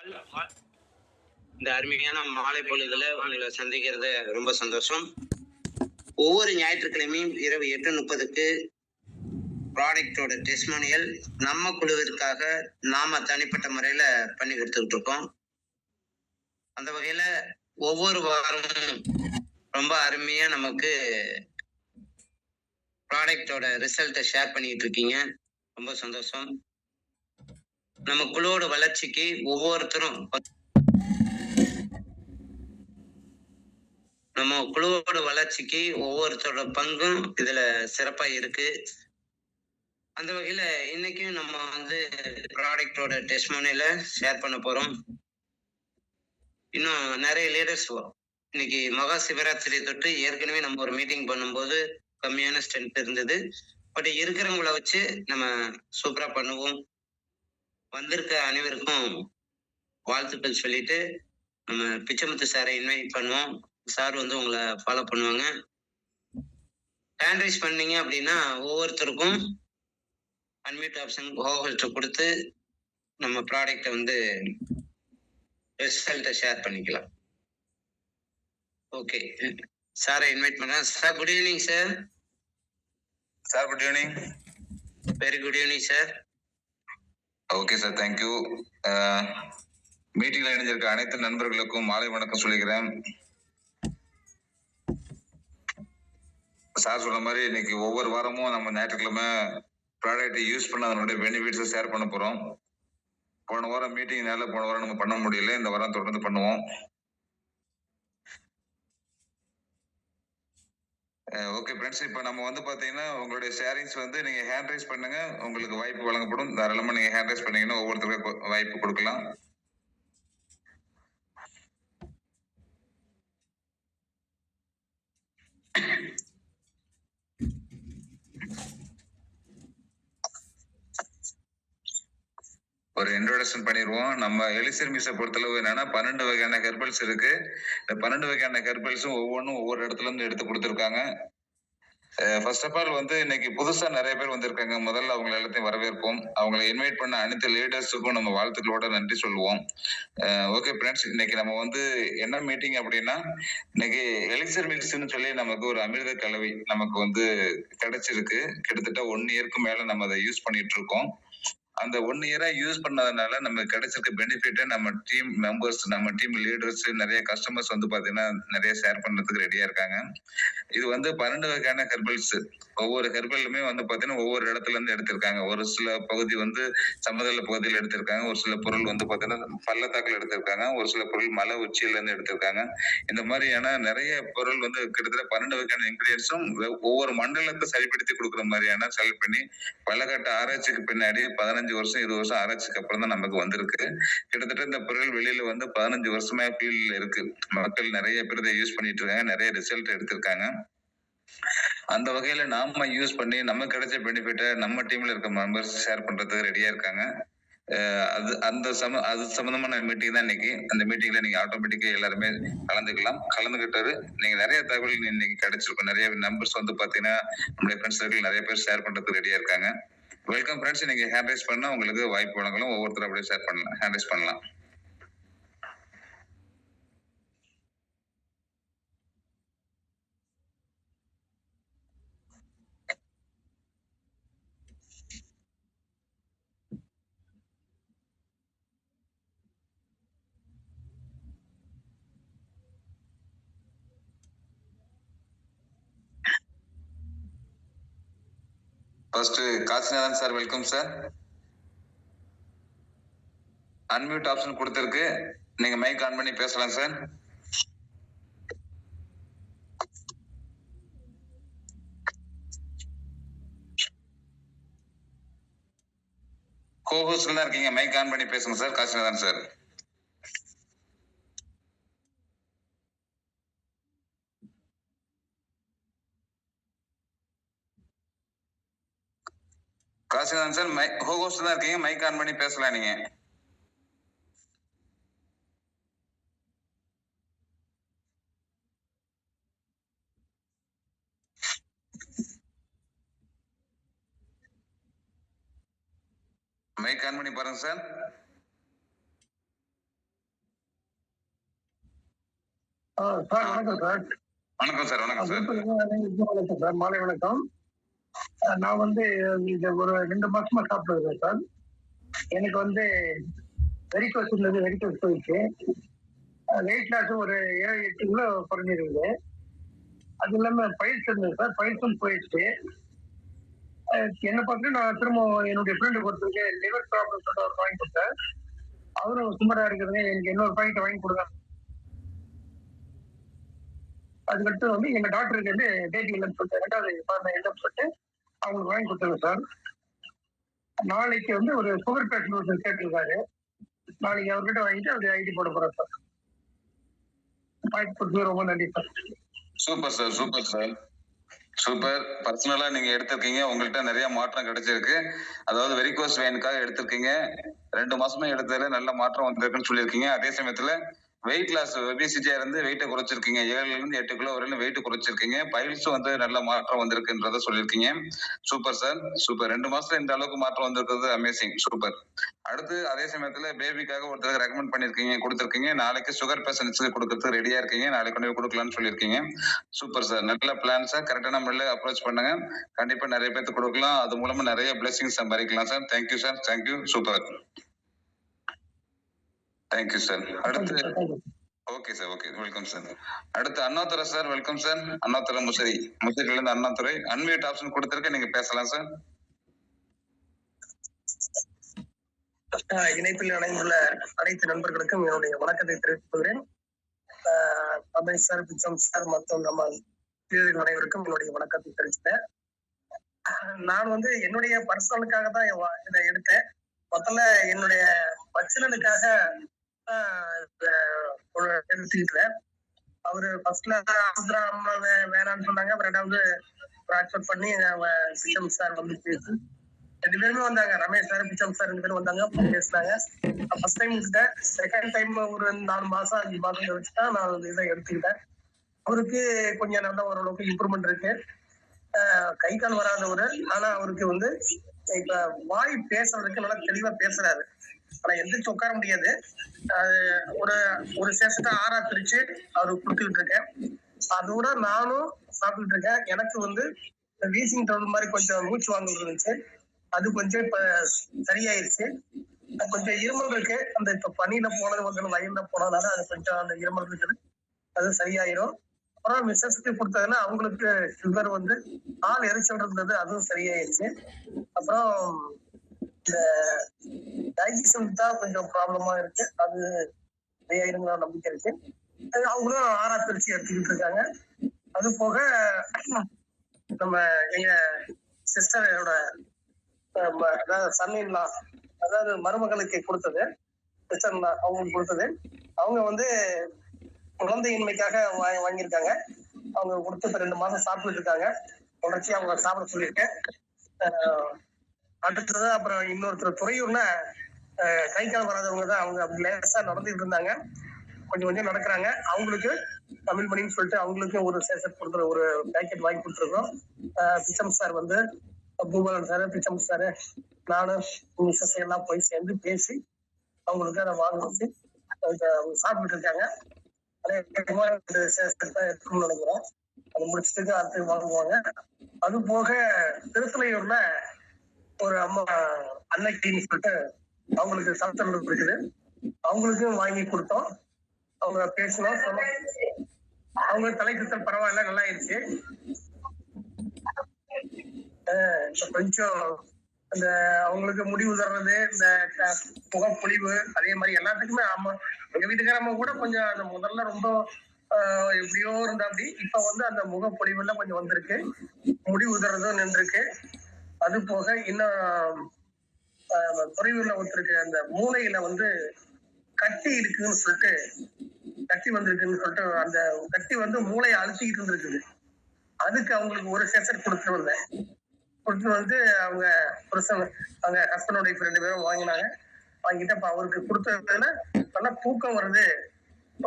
இந்த அருமையான மாலை பொழுதுல உங்களை சந்திக்கிறது ரொம்ப சந்தோஷம். ஒவ்வொரு ஞாயிற்றுக்கிழமையும் இரவு 8:30க்கு ப்ராடக்டோட டெஸ்டிமோனியல் நம்ம குழுவிற்காக நாம தனிப்பட்ட முறையில பண்ணி கொடுத்துக்கிட்டு இருக்கோம். அந்த வகையில ஒவ்வொரு வாரமும் ரொம்ப அருமையா நமக்கு ப்ராடக்டோட ரிசல்ட்டை ஷேர் பண்ணிட்டு இருக்கீங்க. ரொம்ப சந்தோஷம். நம்ம குழுவோட வளர்ச்சிக்கு ஒவ்வொருத்தரும் நம்ம குழுவோட வளர்ச்சிக்கு ஒவ்வொருத்தரோட பங்கும் இதுல சிறப்பா இருக்கு. அந்த வகையில இன்னைக்கும் நம்ம ப்ராடக்டோட டெஸ்டிமோனியல ஷேர் பண்ண போறோம். இன்னும் நிறைய லீடர்ஸ் இன்னைக்கு மகா சிவராத்திரி தொட்டு ஏற்கனவே நம்ம ஒரு மீட்டிங் பண்ணும்போது கம்மியான ஸ்ட்ரென்த் இருந்தது. பட் இருக்கிறவங்கள வச்சு நம்ம சூப்பரா பண்ணுவோம். வந்திருக்க அனைவருக்கும் வாழ்த்துக்கள் சொல்லிட்டு நம்ம பிச்சமுத்து சாரை இன்வைட் பண்ணுவோம். சார் உங்களை ஃபாலோ பண்ணுவாங்க. ஹேண்ட் ரைஸ் பண்ணீங்க அப்படின்னா ஒவ்வொருத்தருக்கும் அன்மியூட் ஆப்ஷன் ஹோஸ்ட் கொடுத்து நம்ம ப்ராடக்டை ரிசல்ட்டை ஷேர் பண்ணிக்கலாம். ஓகே, சாரை இன்வைட் பண்றேன். Sir good evening sir. Sir good evening. Very good evening sir. Okay sir, thank you. மீட்டிங்ல இணைஞ்சிருக்க அனைத்து நண்பர்களுக்கும் மாலை வணக்கம் சொல்லிக்கிறேன். சார் சொன்ன மாதிரி இன்னைக்கு ஒவ்வொரு வாரமும் நம்ம ஞாயிற்றுக்கிழமை ப்ராடக்ட் யூஸ் பண்ண அதனுடைய பெனிஃபிட்ஸை ஷேர் பண்ண போறோம். போன வாரம் மீட்டிங்னால போன வாரம் நம்ம பண்ண முடியல, இந்த வாரம் தொடர்ந்து பண்ணுவோம். ஓகே ஃப்ரெண்ட்ஸ், இப்போ நம்ம பாத்தீங்கன்னா உங்களுடைய ஷேரிங்ஸ் நீங்க ஹேண்ட் ரைஸ் பண்ணுங்க, உங்களுக்கு வாய்ப்பு வழங்கப்படும். தாராளமா நீங்க ஹேண்ட் ரைஸ் பண்ணீங்கன்னா ஒவ்வொருத்தருக்கும் வாய்ப்பு கொடுக்கலாம். ஒரு இன்ட்ரோடக்ஷன் பண்ணிடுவோம். நம்ம எலிசர் மிஸை பொறுத்தளவு என்னன்னா 12 வகையான ஹெர்பல்ஸ் இருக்கு. இந்த 12 வகையான ஹெர்பல்ஸும் ஒவ்வொன்றும் ஒவ்வொரு இடத்துல இருந்து எடுத்து கொடுத்துருக்காங்க. ஃபர்ஸ்ட் ஆஃப் ஆல் இன்னைக்கு புதுசா நிறைய பேர் வந்திருக்காங்க. முதல்ல அவங்க எல்லாத்தையும் வரவேற்போம். அவங்களை இன்வைட் பண்ண அனைத்து லீடர்ஸுக்கும் நம்ம வாழ்த்துக்களோட நன்றி சொல்லுவோம். ஓகே ஃப்ரெண்ட்ஸ், இன்னைக்கு நம்ம என்ன மீட்டிங் அப்படின்னா, இன்னைக்கு எலிக்சர் மிக்ஸ்ன்னு சொல்லி நமக்கு ஒரு அமிர்த கலவை நமக்கு கிடைச்சிருக்கு. கிட்டத்தட்ட 1 இயருக்கு மேல நம்ம அதை யூஸ் பண்ணிட்டு இருக்கோம். அந்த 1 இயரா யூஸ் பண்ணதுனால நமக்கு கிடைச்சிருக்க பெனிஃபிட் நம்ம டீம் மெம்பர்ஸ், நம்ம டீம் லீடர்ஸ், நிறைய கஸ்டமர்ஸ் பாத்தீங்கன்னா நிறைய ஷேர் பண்றதுக்கு ரெடியா இருக்காங்க. இது 12 வகையான ஹெர்பல்ஸ். ஒவ்வொரு ஹெர்பலுமே பாத்தீங்கன்னா ஒவ்வொரு இடத்துல இருந்து எடுத்திருக்காங்க. ஒரு சில பகுதி சமதள பகுதியில் எடுத்திருக்காங்க, ஒரு சில பொருள் பாத்தீங்கன்னா பள்ளத்தாக்குல எடுத்திருக்காங்க, ஒரு சில பொருள் மலை உச்சியில இருந்து எடுத்திருக்காங்க. இந்த மாதிரியான நிறைய பொருள் கிட்டத்தட்ட 12 வகையான இன்கிரியன்ஸும் ஒவ்வொரு மண்டலத்தை சரிப்படுத்தி கொடுக்குற மாதிரியான செலக்ட் பண்ணி பலகட்ட ஆராய்ச்சிக்கு பின்னாடி 15 வருஷம் 20 வருஷம் ஆராய்ச்சிக்கு அப்புறம் தான் நமக்கு வந்திருக்கு. கிட்டத்தட்ட இந்த பொருள் வெளியில 15 வருஷமா ஃபீல்ட்ல இருக்கு. மக்கள் நிறைய பேர் இதை யூஸ் பண்ணிட்டு இருக்காங்க, நிறைய ரிசல்ட் எடுத்திருக்காங்க. அந்த வகையில நாம யூஸ் பண்ணி நமக்கு கிடைச்ச பெனிஃபிட்டை நம்ம டீம்ல இருக்க மெம்பர்ஸ் ஷேர் பண்றதுக்கு ரெடியா இருக்காங்க. அது சம்பந்தமான மீட்டிங் தான் இன்னைக்கு. அந்த மீட்டிங்ல நீங்க ஆட்டோமேட்டிக்கா எல்லாருமே கலந்துகிட்டாரு. நீங்க நிறைய தகவல் இன்னைக்கு கிடைச்சிருக்கும். நிறைய நம்பர்ஸ் பாத்தீங்கன்னா நம்மளுடைய ஃப்ரெண்ட்ஸ் சர்க்கிள் நிறைய பேர் ஷேர் பண்றதுக்கு ரெடியா இருக்காங்க. Welcome friends. நீங்க ஹேண்ட் ரைஸ் பண்ணா உங்களுக்கு வாய்ப்பு வழங்கலாம். ஒவ்வொருத்தரும் அப்படியே ஷேர் பண்ணலாம், ஹேண்ட் ரைஸ் பண்ணலாம். First Kasinathan sir, welcome sir. Unmute option கொடுத்திருக்கு, நீங்க மைக் ஆன் பண்ணி பேசலாம் சார். கோஹோஸ்ட்ல தான் இருக்கீங்க, மைக் ஆன் பண்ணி பேசுங்க sir. Kasinathan sir. Kasinathan sir host தான் இருக்கீங்க, மைக் ஆன் பண்ணி பேசலாம் நீங்க. மைக் ஆன் பண்ணி பாருங்க சார். சார் வணக்கம் சார். வணக்கம் சார். வணக்கம் சார். வணக்கம் சார். மாலை வணக்கம். நான் வந்து இந்த ஒரு 2 மாசமா சாப்பிட்டு சார். எனக்கு வந்து வெரிகோஸ் இருந்தது, வெரிகோஸ் போயிடுச்சு. வெயிட் லாஸ் ஒரு 7-8 கிலோ குறைஞ்சிருக்குது. அது இல்லாம பயிற்சி இருந்தது சார், பயிற்சும் போயிடுச்சு. என்ன பார்த்து நான் திரும்ப என்னுடைய ஃப்ரெண்டுக்கு ஒருத்தருக்கு லிவர் ப்ராப்ளம் சொல்லிட்டு அவர் வாங்கி கொடுத்தேன். அவரும் சுமாரா இருக்கிறது எனக்கு இன்னொரு பாக்கெட் வாங்கி கொடுங்க. அதுக்கடுத்து வந்து எங்க டாக்டருக்கு வந்து டேட் இல்லைன்னு சொல்லிட்டு 2வது இல்லைன்னு சொல்லிட்டு அவங்களுக்கு வாங்கி கொடுத்தாங்க சார். நாளைக்கு வந்து ஒரு சுகர் பேஷண்ட் ஒருத்தர் கேட்டிருக்காரு. நாளைக்கு அவர்கிட்ட வாங்கிட்டு அவர் ஐடி போட போறாரு சார். வாய்ப்பு கொடுத்து ரொம்ப நன்றி sir. Super sir. Super sir. Super. பர்சனலா நீங்க எடுத்திருக்கீங்க, உங்கள்கிட்ட நிறைய மாற்றம் கிடைச்சிருக்கு. அதாவது வெரிகோஸ் வெயினுக்காக எடுத்திருக்கீங்க, 2 மாசமா எடுத்ததுல நல்ல மாற்றம் வந்திருக்குன்னு சொல்லியிருக்கீங்க. அதே சமயத்துல வெயிட் லாஸ், ஒபிசிட்டியா இருந்து வெயிட்டை குறைச்சிருக்கீங்க, 7ல இருந்து 8 கிலோ வரையிலும் வெயிட் குறைச்சிருக்கீங்க. பைல்ஸும் வந்து நல்ல மாற்றம் வந்திருக்குன்றத சொல்லியிருக்கீங்க. Super sir. சூப்பர். 2 மாசத்துல இந்த அளவுக்கு மாற்றம் வந்திருக்கிறது அமேசிங். சூப்பர். அடுத்து அதே சமயத்துல பேபிக்காக ஒருத்தருக்கு ரெக்கமெண்ட் பண்ணிருக்கீங்க, கொடுத்திருக்கீங்க. நாளைக்கு சுகர் பேஷண்ட்ஸ்க்கு கொடுக்கறதுக்கு ரெடியா இருக்கீங்க, நாளைக்கு கொண்டு போய் கொடுக்கலாம்னு சொல்லியிருக்கீங்க. Super sir. நல்ல பிளான் சார். கரெக்டான முறையில் அப்ரோச் பண்ணுங்க, கண்டிப்பா நிறைய பேருக்கு கொடுக்கலாம். அது மூலமா நிறைய பிளெஸிங்ஸ் சம்பாதிக்கலாம் sir. Thank you sir. Thank you. Super. Thank you sir. அடுத்து okay sir. Okay, welcome sir. அடுத்து Annadurai sir. Welcome sir. Annadurai முசிறில இருந்து அண்ணாதுரை. அன்மியூட் ஆப்ஷன் கொடுத்திருக்க, நீங்க பேசலாம் சார். இணைப்பில் இணைந்துள்ள அனைத்து நண்பர்களுக்கும் என்னுடைய வணக்கத்தை தெரிவித்துக் கொள்கிறேன். அபய் சார், பிச்சம் சார் மற்றும் நம்ம அனைவருக்கும் என்னுடைய வணக்கத்தை தெரிவித்தேன். நான் வந்து என்னுடைய பர்சனலுக்காக தான் இதை எடுத்தேன். முதல்ல என்னுடைய பச்சிலனுக்காக எடுத்துக்கிட்டேன். அவரு ஃபர்ஸ்ட்ல ஆந்திரா வேணான்னு சொன்னாங்க. 2வது டிரான்ஸ்பர் பண்ணி பிச்சம் சார் வந்து பேசி 2 பேருமே வந்தாங்க. ரமேஷ் சார், பிச்சம் சார் 2 பேரும் வந்தாங்க, பேசினாங்க. ஃபர்ஸ்ட் டைம் எடுத்தேன். செகண்ட் டைம் ஒரு 4 மாசம் 5 மாசம் கழிச்சுதான் நான் இதை எடுத்துக்கிட்டேன். அவருக்கு கொஞ்சம் நல்ல ஓரளவுக்கு இம்ப்ரூவ்மெண்ட் இருக்கு. கை கால் வராதவரு, ஆனா அவருக்கு வந்து இப்ப வாய் பேசுறதுக்கு நல்லா தெளிவா பேசுறாரு. ஆனா எந்திரிச்சு உட்கார முடியாது. ஒரு சேஷத்தை 6ஆ பிரிச்சு அவருக்கு கொடுத்துக்கிட்டு இருக்கேன். அதோட நானும் சாப்பிட்டுட்டு இருக்கேன். எனக்கு வந்து வீசிங் ட்ரபிள் மாதிரி கொஞ்சம் மூச்சு வாங்கல் இருந்துச்சு, அது கொஞ்சம் இப்ப சரியாயிருச்சு. கொஞ்சம் இருமல் இருக்கு. அந்த இப்ப பனியில போனது வந்து வயல்ல போனதுனால அது கொஞ்சம் அந்த இருமல் இருக்குது, அது சரியாயிரும். அப்புறம் மிஸ்ஸஸ்க்கு கொடுத்ததுன்னா அவங்களுக்கு சுகர் வந்து ஆள் எரிச்சல் இருந்தது, அதுவும் சரியாயிருச்சு. அப்புறம் இந்த டைஜஷன் தான் கொஞ்சம் ப்ராப்ளமா இருக்கு, அது சரியாயிருங்கிற நம்பிக்கை இருக்கு. அவங்களும் 6ஆ பிரிச்சு எடுத்துக்கிட்டு இருக்காங்க. அது போக நம்ம எங்க சிஸ்டரோட அதாவது சன்னின்லா, அதாவது மருமகளுக்கு கொடுத்தது, அவங்களுக்கு கொடுத்தது. அவங்க வந்து குழந்தையின்மைக்காக வாங்கியிருக்காங்க. அவங்க கொடுத்து இப்ப 2 மாசம் சாப்பிட்டு இருக்காங்க. தொடர்ச்சி அவங்க சாப்பிட சொல்லியிருக்கேன். அடுத்தது அப்புறம் இன்னொருத்தர் துறையூர்ல கை கால் வராதவங்க தான், அவங்க அப்படி லேசா நடந்துட்டு இருந்தாங்க, கொஞ்சம் கொஞ்சம் நடக்கிறாங்க. அவங்களுக்கு தமிழ் மணின்னு சொல்லிட்டு அவங்களுக்கு ஒரு சேஷன் கொடுத்துரு, ஒரு பேக்கெட் வாங்கி கொடுத்துருக்கோம். பிச்சம் சார் வந்து பூபாலன் சார், பிச்சம் சார், நானும் மிஸ்ஸஸ் எல்லாம் போய் சேர்ந்து பேசி அவங்களுக்கு அதை வாங்க வச்சு அவங்க சாப்பிட்டு இருக்காங்க. நினைக்கிறேன். அது முடிச்சுட்டு அடுத்து வாங்குவாங்க. அது போக திருத்தலையூர்ல ஒரு அம்மா அன்னைக்குன்னு சொல்லிட்டு அவங்களுக்கு சப்தம் இருக்குது, அவங்களுக்கும் வாங்கி கொடுத்தோம். அவங்க பேசணும், அவங்க தலை சுத்தல் பரவாயில்ல, நல்லா ஆயிடுச்சு. கொஞ்சம் இந்த அவங்களுக்கு முடி உதறது, இந்த முகப்பொழிவு, அதே மாதிரி எல்லாத்துக்குமே எங்க வீட்டுக்காரம்மா கூட கொஞ்சம் அந்த முதல்ல ரொம்ப எப்படியோ இருந்தா அப்படி, இப்ப வந்து அந்த முகப்பொழிவுல கொஞ்சம் வந்திருக்கு, முடி உதறதும் நின்றுருக்கு. அது போக இன்னும் குறைவுல ஒருத்தருக்கு அந்த மூளையில வந்து கட்டி இருக்குன்னு சொல்லிட்டு, கட்டி வந்திருக்குன்னு சொல்லிட்டு, அந்த கட்டி வந்து மூளையை அழுத்திக்கிட்டு இருந்திருக்குது. அதுக்கு அவங்களுக்கு ஒரு செஷன் கொடுத்துட்டு வந்தேன். கொடுத்து வந்து அவங்க புருஷன், அவங்க ஹஸ்பண்ட் ஒய்ஃப் 2 பேரும் வாங்கினாங்க. வாங்கிட்டு அப்ப அவருக்கு கொடுத்ததுல நல்லா தூக்கம் வருது,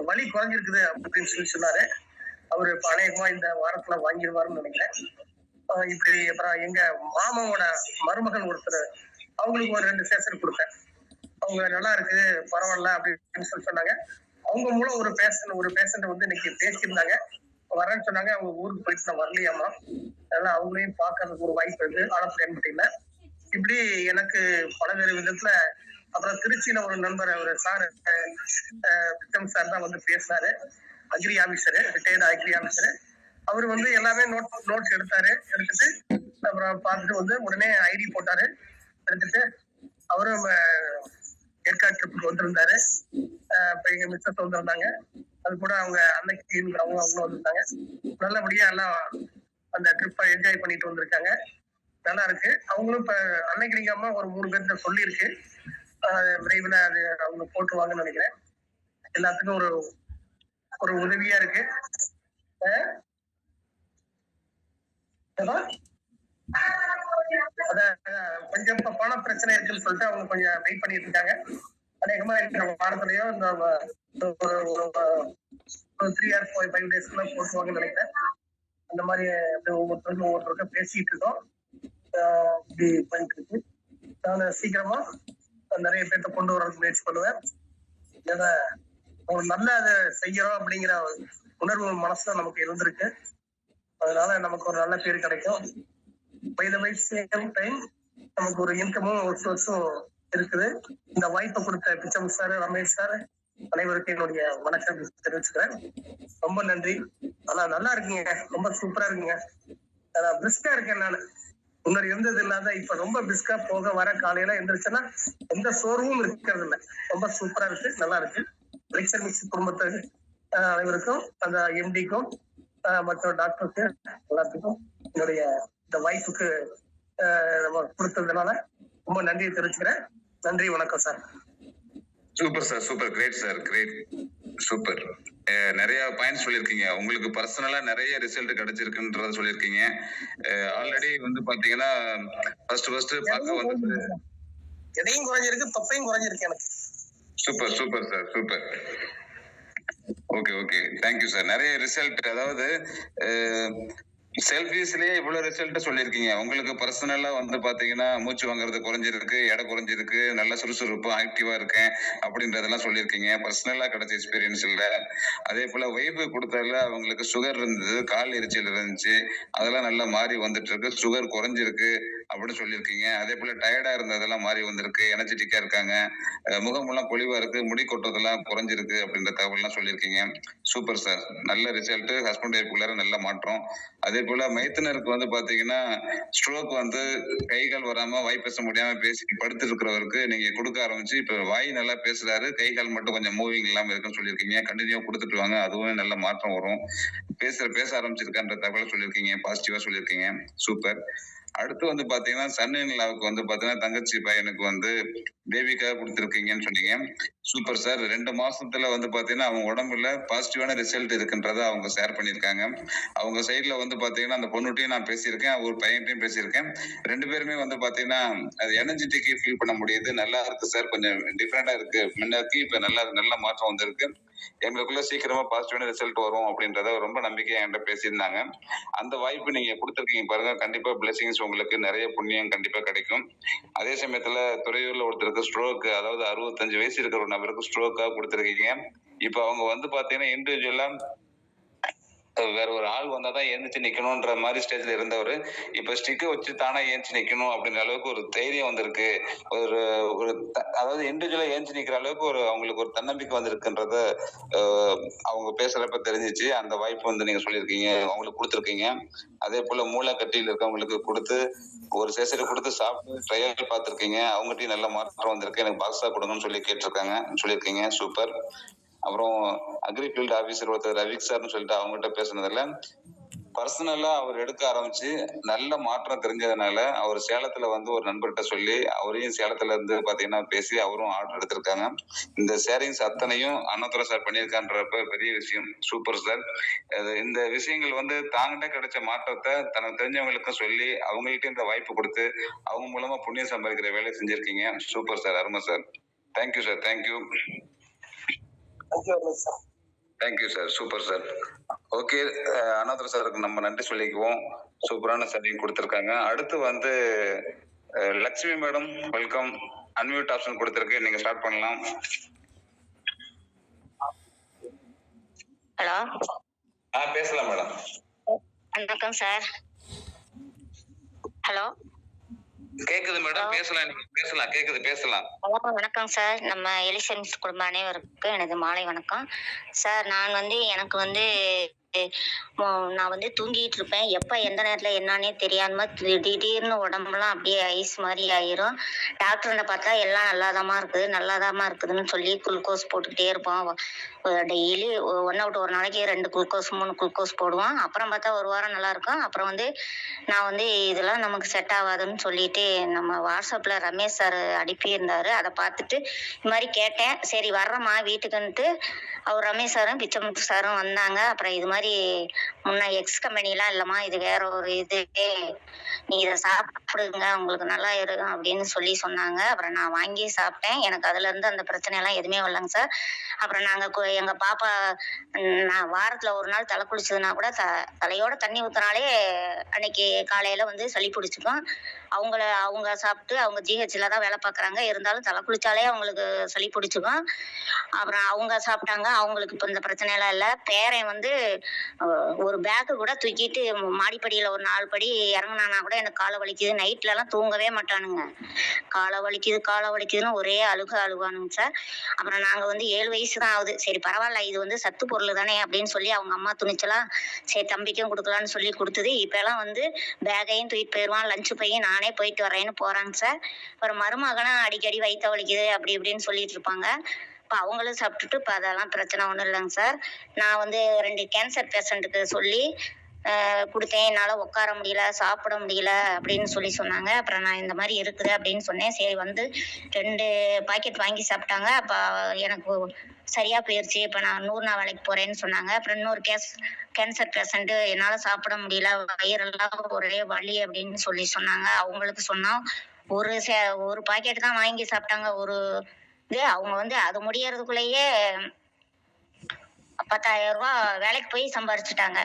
வலி குறைஞ்சிருக்குது அப்படின்னு சொல்லி சொன்னாரு. அவரு அநேகமா இந்த வாரத்துல வாங்கிடுவாருன்னு நினைக்கிறேன். இப்படி அப்புறம் எங்க மாமாவோட மருமகன் ஒருத்தர், அவங்களுக்கு ஒரு 2 சேஷன் கொடுத்தேன். அவங்க நல்லா இருக்கு, பரவாயில்ல அப்படின்னு சொல்லி சொன்னாங்க. அவங்க மூலம் ஒரு பேஷண்ட் வந்து இன்னைக்கு பேசியிருந்தாங்க. வரேன்னு சொன்னாங்க. அவங்க ஊருக்கு போயிட்டு நான் வரலையாமா. அதனால அவங்களையும் பார்க்கறதுக்கு ஒரு வாய்ப்பு இருக்கு ஆலப்புழம்பட்டியில. இப்படி எனக்கு பலவேறு விதத்துல. அப்புறம் திருச்சியில ஒரு நண்பர், ஒரு சார், பிச்சம் சார் தான் வந்து பேசினாரு. Agri officer, retired agri officer. அவர் வந்து எல்லாமே நோட்ஸ் எடுத்துட்டு அப்புறம் பார்த்துட்டு வந்து உடனே ஐடி போட்டாரு. எடுத்துட்டு அவரும் ஏற்காடு ட்ரிப்புக்கு வந்திருந்தாரு. இப்ப எங்க மிஸ்ஸஸ் வந்திருந்தாங்க. அது கூட அவங்க அன்னைக்கு அவங்களும் வந்திருந்தாங்க. நல்லபடியா எல்லாம் அந்த ட்ரிப்பை என்ஜாய் பண்ணிட்டு வந்திருக்காங்க. நல்லா இருக்கு. அவங்களும் இப்ப அன்னைக்கு நீங்க அம்மா ஒரு 3 பேர்கிட்ட சொல்லியிருக்கு. விரைவில் அது அவங்க போட்டுருவாங்கன்னு நினைக்கிறேன். எல்லாத்துக்கும் ஒரு ஒரு உதவியா இருக்கு. அத கொஞ்சம் பண பிரச்சனை இருக்குன்னு சொல்லிட்டு அவங்க கொஞ்சம் வெயிட் பண்ணிட்டு இருக்காங்க. அநேகமா இந்த வாரத்திலயோ இந்த 3 or 5 daysக்குள்ள போட்டுருவாங்கன்னு நினைக்கிறேன். அந்த மாதிரி ஒவ்வொருத்தருக்கும் பேசிட்டு இருக்கோம். இப்படி பண்ணிட்டு இருக்கு. நான் சீக்கிரமா நிறைய பேர்த்த கொண்டு வரதுக்கு முயற்சி பண்ணுவேன். ஏன்னா ஒரு நல்ல அதை செய்யறோம் அப்படிங்கிற உணர்வு மனசுல நமக்கு இருந்திருக்கு. அதனால நமக்கு ஒரு நல்ல பேர் கிடைக்கும். சேம் டைம் நமக்கு ஒரு இன்கமும் வருஷம் இருக்குது. இந்த வாய்ப்பை கொடுத்த பிச்சம் சார், ரமேஷ் சார் அனைவருக்கும் என்னுடைய வணக்கம் தெரிவிச்சுக்கிறேன். ரொம்ப நன்றி. ஆனா நல்லா இருக்குங்க, ரொம்ப சூப்பரா இருக்குங்க. பிரிஸ்கா இருக்கேன் நான். முன்னாடி இருந்தது இல்லாத இப்ப ரொம்ப பிரிஸ்கா போக வர காலையில எந்திரிச்சுன்னா எந்த சோர்வும் இருக்கிறது இல்லை. ரொம்ப சூப்பரா இருக்கு, நல்லா இருக்கு. எலெக்ஷன் மிக்ஸ் குடும்பத்துக்கு அனைவருக்கும், அந்த எம்டிக்கும் மற்றும் டாக்டருக்கு எல்லாத்துக்கும் என்னுடைய இந்த வாய்ப்புக்கு நம்ம கொடுத்ததுனால ரொம்ப நன்றியை தெரிவிச்சுக்கிறேன். நன்றி, வணக்கம் sir. Super sir, super, great sir, great, super. நிறைய பாயிண்ட்ஸ் சொல்லியிருக்கீங்க. உங்களுக்கு பர்சனலா நிறைய ரிசல்ட் கிடைச்சிருக்குன்றத சொல்லியிருக்கீங்க. ஆல்ரெடி வந்து பாத்தீங்கன்னா ஃபர்ஸ்ட் பார்க்க வந்து எடையும் குறைஞ்சிருக்கு, தொப்பையும் குறைஞ்சிருக்கு எனக்கு. Super super sir, super. Okay, thank you sir. நிறைய ரிசல்ட், அதாவது செல்ஃபீஸ்லயே இவ்வளவு ரிசல்ட் சொல்லியிருக்கீங்க. உங்களுக்கு பர்சனலா வந்து பாத்தீங்கன்னா மூச்சு வாங்குறது குறைஞ்சிருக்கு, எடை குறைஞ்சிருக்கு, நல்ல சுறுசுறுப்பு, ஆக்டிவா இருக்கேன் அப்படின்றதெல்லாம் சொல்லியிருக்கீங்க. பர்சனலா கிடைச்ச எக்ஸ்பீரியன்ஸ் இல்ல. அதே போல வைப்பு கொடுத்ததுல அவங்களுக்கு சுகர் இருந்தது, கால் எரிச்சல் இருந்துச்சு, அதெல்லாம் நல்லா மாறி வந்துட்டு இருக்கு. சுகர் குறைஞ்சிருக்கு அப்படின்னு சொல்லியிருக்கீங்க. அதே போல டயர்டா இருந்ததெல்லாம் மாறி வந்திருக்கு, எனர்ஜெட்டிக்கா இருக்காங்க, முகமெல்லாம் பொலிவா இருக்கு, முடி கொட்டுறதெல்லாம் குறைஞ்சிருக்கு அப்படின்ற தகவல்லாம் சொல்லியிருக்கீங்க. சூப்பர் சார், நல்ல ரிசல்ட். ஹஸ்பண்ட் ஒய்ஃப்குள்ளார நல்ல மாற்றம். அதே போல மைத்துனருக்கு வந்து பாத்தீங்கன்னா ஸ்ட்ரோக் வந்து கைகள் வராம வாய் பேச முடியாம பேசி படுத்து இருக்கிறவருக்கு நீங்க கொடுக்க ஆரம்பிச்சு இப்ப வாய் நல்லா பேசுறாரு, கைகள் மட்டும் கொஞ்சம் மூவிங் இல்லாம இருக்குன்னு சொல்லியிருக்கீங்க. கண்டினியூ கொடுத்துட்டு வாங்க, அதுவும் நல்ல மாற்றம் வரும். பேச ஆரம்பிச்சிருக்கான்ற தகவலை சொல்லியிருக்கீங்க, பாசிட்டிவா சொல்லியிருக்கீங்க. சூப்பர். அடுத்து வந்து பாத்தீங்கன்னா சன்னின்லாவுக்கு வந்து பாத்தீங்கன்னா தங்கச்சி பையனுக்கு வந்து பேபிக்காக கொடுத்துருக்கீங்கன்னு சொன்னீங்க. Super sir. 2 மாசத்துல வந்து பாத்தீங்கன்னா அவங்க உடம்புல பாசிட்டிவான ரிசல்ட் இருக்குன்றத அவங்க ஷேர் பண்ணிருக்காங்க. அவங்க சைட்ல வந்து பாத்தீங்கன்னா அந்த பொண்ணுட்டையும் நான் பேசியிருக்கேன், ஒரு பையன்ட்டையும் பேசியிருக்கேன். 2 பேருமே வந்து பாத்தீங்கன்னா அது எனர்ஜெட்டிக் ஃபீல் பண்ண முடியுது. நல்லா இருக்கு சார், கொஞ்சம் டிஃப்ரெண்டா இருக்கு, முன்னாடி இப்ப நல்ல மாற்றம் வந்திருக்கு, எங்களுக்குள்ள சீக்கிரமா பாசிட்டிவான ரிசல்ட் வரும் அப்படின்றத ரொம்ப நம்பிக்கையா என்கிட்ட பேசியிருந்தாங்க. அந்த வாய்ப்பு நீங்க கொடுத்துருக்கீங்க பாருங்க, கண்டிப்பா பிளெஸிங்ஸ், உங்களுக்கு நிறைய புண்ணியம் கண்டிப்பா கிடைக்கும். அதே சமயத்துல துறையூர்ல ஒருத்தருக்கு ஸ்ட்ரோக், அதாவது 65 வயசு இருக்கிற ஒரு நபருக்கு ஸ்ட்ரோக்கா கொடுத்துருக்கீங்க. இப்ப அவங்க வந்து பாத்தீங்கன்னா இண்டிவிஜுவலா வேற ஒரு ஆள் வந்தாதான் எழுந்துச்சு நிக்கணும்ன்ற மாதிரி ஸ்டேஜ்ல இருந்தவர் இப்ப ஸ்டிக்க வச்சு தானே ஏஞ்சி நிக்கணும் அப்படின்ற அளவுக்கு ஒரு தைரியம் வந்திருக்கு. ஒரு அதாவது இண்டிவிஜுவலா ஏஞ்சி நிக்கிற அளவுக்கு அவங்களுக்கு ஒரு தன்னம்பிக்கை வந்திருக்குன்றத அவங்க பேசுறப்ப தெரிஞ்சிச்சு. அந்த வாய்ப்பு வந்து நீங்க சொல்லியிருக்கீங்க, அவங்களுக்கு கொடுத்துருக்கீங்க. அதே போல மூளை கட்டியில் இருக்கவங்களுக்கு கொடுத்து ஒரு சேசரி கொடுத்து சாப்பிட்டு ட்ரையல் பார்த்திருக்கீங்க, அவங்ககிட்டயும் நல்ல மாற்றம் வந்திருக்கு. எனக்கு பாக்ஸா கொடுங்கன்னு சொல்லி சொல்லியிருக்கீங்க. சூப்பர். அப்புறம் அக்ரிஃபீல்டு ஆபீசர் ஒருத்தர் ரவிக் சார்னு சொல்லிட்டு அவங்ககிட்ட பேசுனதுல பர்சனலா அவர் எடுக்க ஆரம்பிச்சு நல்ல மாற்றம் தெரிஞ்சதுனால அவர் சேலத்துல வந்து ஒரு நண்பர்கிட்ட சொல்லி அவரையும் சேலத்துல இருந்து பாத்தீங்கன்னா பேசி அவரும் ஆர்டர் எடுத்திருக்காங்க. இந்த ஷேரிங்ஸ் அத்தனையும் அண்ணாதுரை சார் பண்ணியிருக்கான்றப்ப பெரிய விஷயம். Super sir. இந்த விஷயங்கள் வந்து தாங்கிட்ட கிடைச்ச மாற்றத்தை தனக்கு தெரிஞ்சவங்களுக்கும் சொல்லி அவங்கள்ட்ட இந்த வாய்ப்பு கொடுத்து அவங்க மூலமா புண்ணியம் சம்பாதிக்கிற வேலையை செஞ்சிருக்கீங்க. சூப்பர் சார், அருமை sir. Thank you sir, thank you. Thank you sir, super sir. Okay, Annadurai சாருக்கு நம்ம நன்றி சொல்லிக்குவோம். சூப்பரான சர்டிங் கொடுத்துருக்காங்க. அடுத்து வந்து Lakshmi madam, welcome. Unmute option கொடுத்துருக்கு, நீங்க ஸ்டார்ட் பண்ணலாம். ஹலோ, பேசலாம் மேடம். வணக்கம் சார். ஹலோ, கேக்குது மேடம், பேசலாம், நீங்க பேசலாம், கேக்குது, பேசலாம். வணக்கம் சார். நம்ம எலிசன் மிஸ் குடும்ப அனைவருக்கும் எனது மாலை வணக்கம் சார். நான் வந்து தூங்கிட்டு இருப்பேன். எப்ப எந்த நேரத்துல என்னன்னே தெரியாம திடீர்னு உடம்பெல்லாம் அப்படியே ஐஸ் மாதிரி ஆயிரும். டாக்டர்கிட்ட பார்த்தா எல்லாம் நல்லாதாம்மா இருக்குதுன்னு சொல்லி குளுக்கோஸ் போட்டுக்கிட்டே இருப்போம். டெய்லி ஒன் அவுட் ஒரு நாளைக்கு 2 குளுக்கோஸ் 3 குளுக்கோஸ் போடுவோம். அப்புறம் பார்த்தா ஒரு வாரம் நல்லா இருக்கும். அப்புறம் வந்து நான் வந்து இதெல்லாம் நமக்கு செட் ஆகாதுன்னு சொல்லிட்டு நம்ம வாட்ஸ்அப்ல ரமேஷ் சார் அனுப்பியிருந்தாரு. அதை பார்த்துட்டு இது மாதிரி கேட்டேன். சரி வர்றேம்மா வீட்டுக்குன்ட்டு அவர் ரமேஷ் சாரும் பிச்சமுத்து சாரும் வந்தாங்க. அப்புறம் இது மாதிரி முன்ன எக்ஸ் கம்பெனிலாம் இல்லைம்மா, இது வேற ஒரு இது, நீ இதை சாப்பிடுங்க உங்களுக்கு நல்லா இருக்கும் அப்படின்னு சொல்லி சொன்னாங்க. அப்புறம் நான் வாங்கி சாப்பிட்டேன். எனக்கு அதுல இருந்து அந்த பிரச்சனை எல்லாம் எதுவுமே வரலங்க சார். அப்புறம் எங்க பாப்பா நான் வாரத்துல ஒரு நாள் தலை குளிச்சதுன்னா கூட தலையோட தண்ணி ஊத்தினாலே அன்னைக்கு காலையில வந்து சளி பிடிச்சிக்கும். அவங்க சாப்பிட்டு அவங்க ஜிஹெச்ல தான் வேலை பார்க்குறாங்க. இருந்தாலும் தலை குளிச்சாலே அவங்களுக்கு சளி பிடிச்சிக்கும். அப்புறம் அவங்க சாப்பிட்டாங்க. அவங்களுக்கு இப்போ இந்த பிரச்சனையெல்லாம் இல்லை. பேரன் வந்து ஒரு பேக்கு கூட தூக்கிட்டு மாடிப்படியில் ஒரு 4 படி இறங்குனானா கூட எனக்கு காலை வலிக்குது, நைட்லலாம் தூங்கவே மாட்டானுங்க. காலை வலிக்குதுன்னு ஒரே அழுவானுங்க சார். அப்புறம் நாங்கள் வந்து 7 வயசு தான் ஆகுது. சரி பரவாயில்ல, இது வந்து சத்து பொருள் தானே அப்படின்னு சொல்லி அவங்க அம்மா துணிச்சலா சரி தம்பிக்கும் கொடுக்கலான்னு சொல்லி கொடுத்தது. இப்போலாம் வந்து பேக்கையும் தூக்கிட்டு போயிடுவான், லஞ்சு பையும் நானே போயிட்டு வரேன்னு போகிறாங்க சார். அப்புறம் மருமகனும் அடிக்கடி வயிற்ற வலிக்குது அப்படி இப்படின்னு சொல்லிட்டு இருப்பாங்க. இப்போ அவங்களும் சாப்பிட்டுட்டு இப்போ அதெல்லாம் பிரச்சனை ஒன்றும் இல்லைங்க சார். நான் வந்து 2 கேன்சர் பேஷண்ட்டுக்கு சொல்லி கொடுத்தேன். என்னால் உட்கார முடியல, சாப்பிட முடியல அப்படின்னு சொல்லி சொன்னாங்க. அப்புறம் நான் இந்த மாதிரி இருக்குது அப்படின்னு சொன்னேன். சரி வந்து 2 பாக்கெட் வாங்கி சாப்பிட்டாங்க. அப்போ எனக்கு சரியா போயிடுச்சு. இப்போ நான் 100 நாள் வேலைக்கு போறேன்னு சொன்னாங்க. அப்புறம் இன்னொரு கேன்சர் பேஷண்ட்டு என்னால் சாப்பிட முடியல, வயிறெல்லாம் ஒரே வலி அப்படின்னு சொல்லி சொன்னாங்க. அவங்களுக்கு சொன்னோம். ஒரு பாக்கெட் தான் வாங்கி சாப்பிட்டாங்க. அவங்க வந்து அது முடியறதுக்குள்ளேயே 10,000 ரூபாய் வேலைக்கு போய் சம்பாரிச்சுட்டாங்க.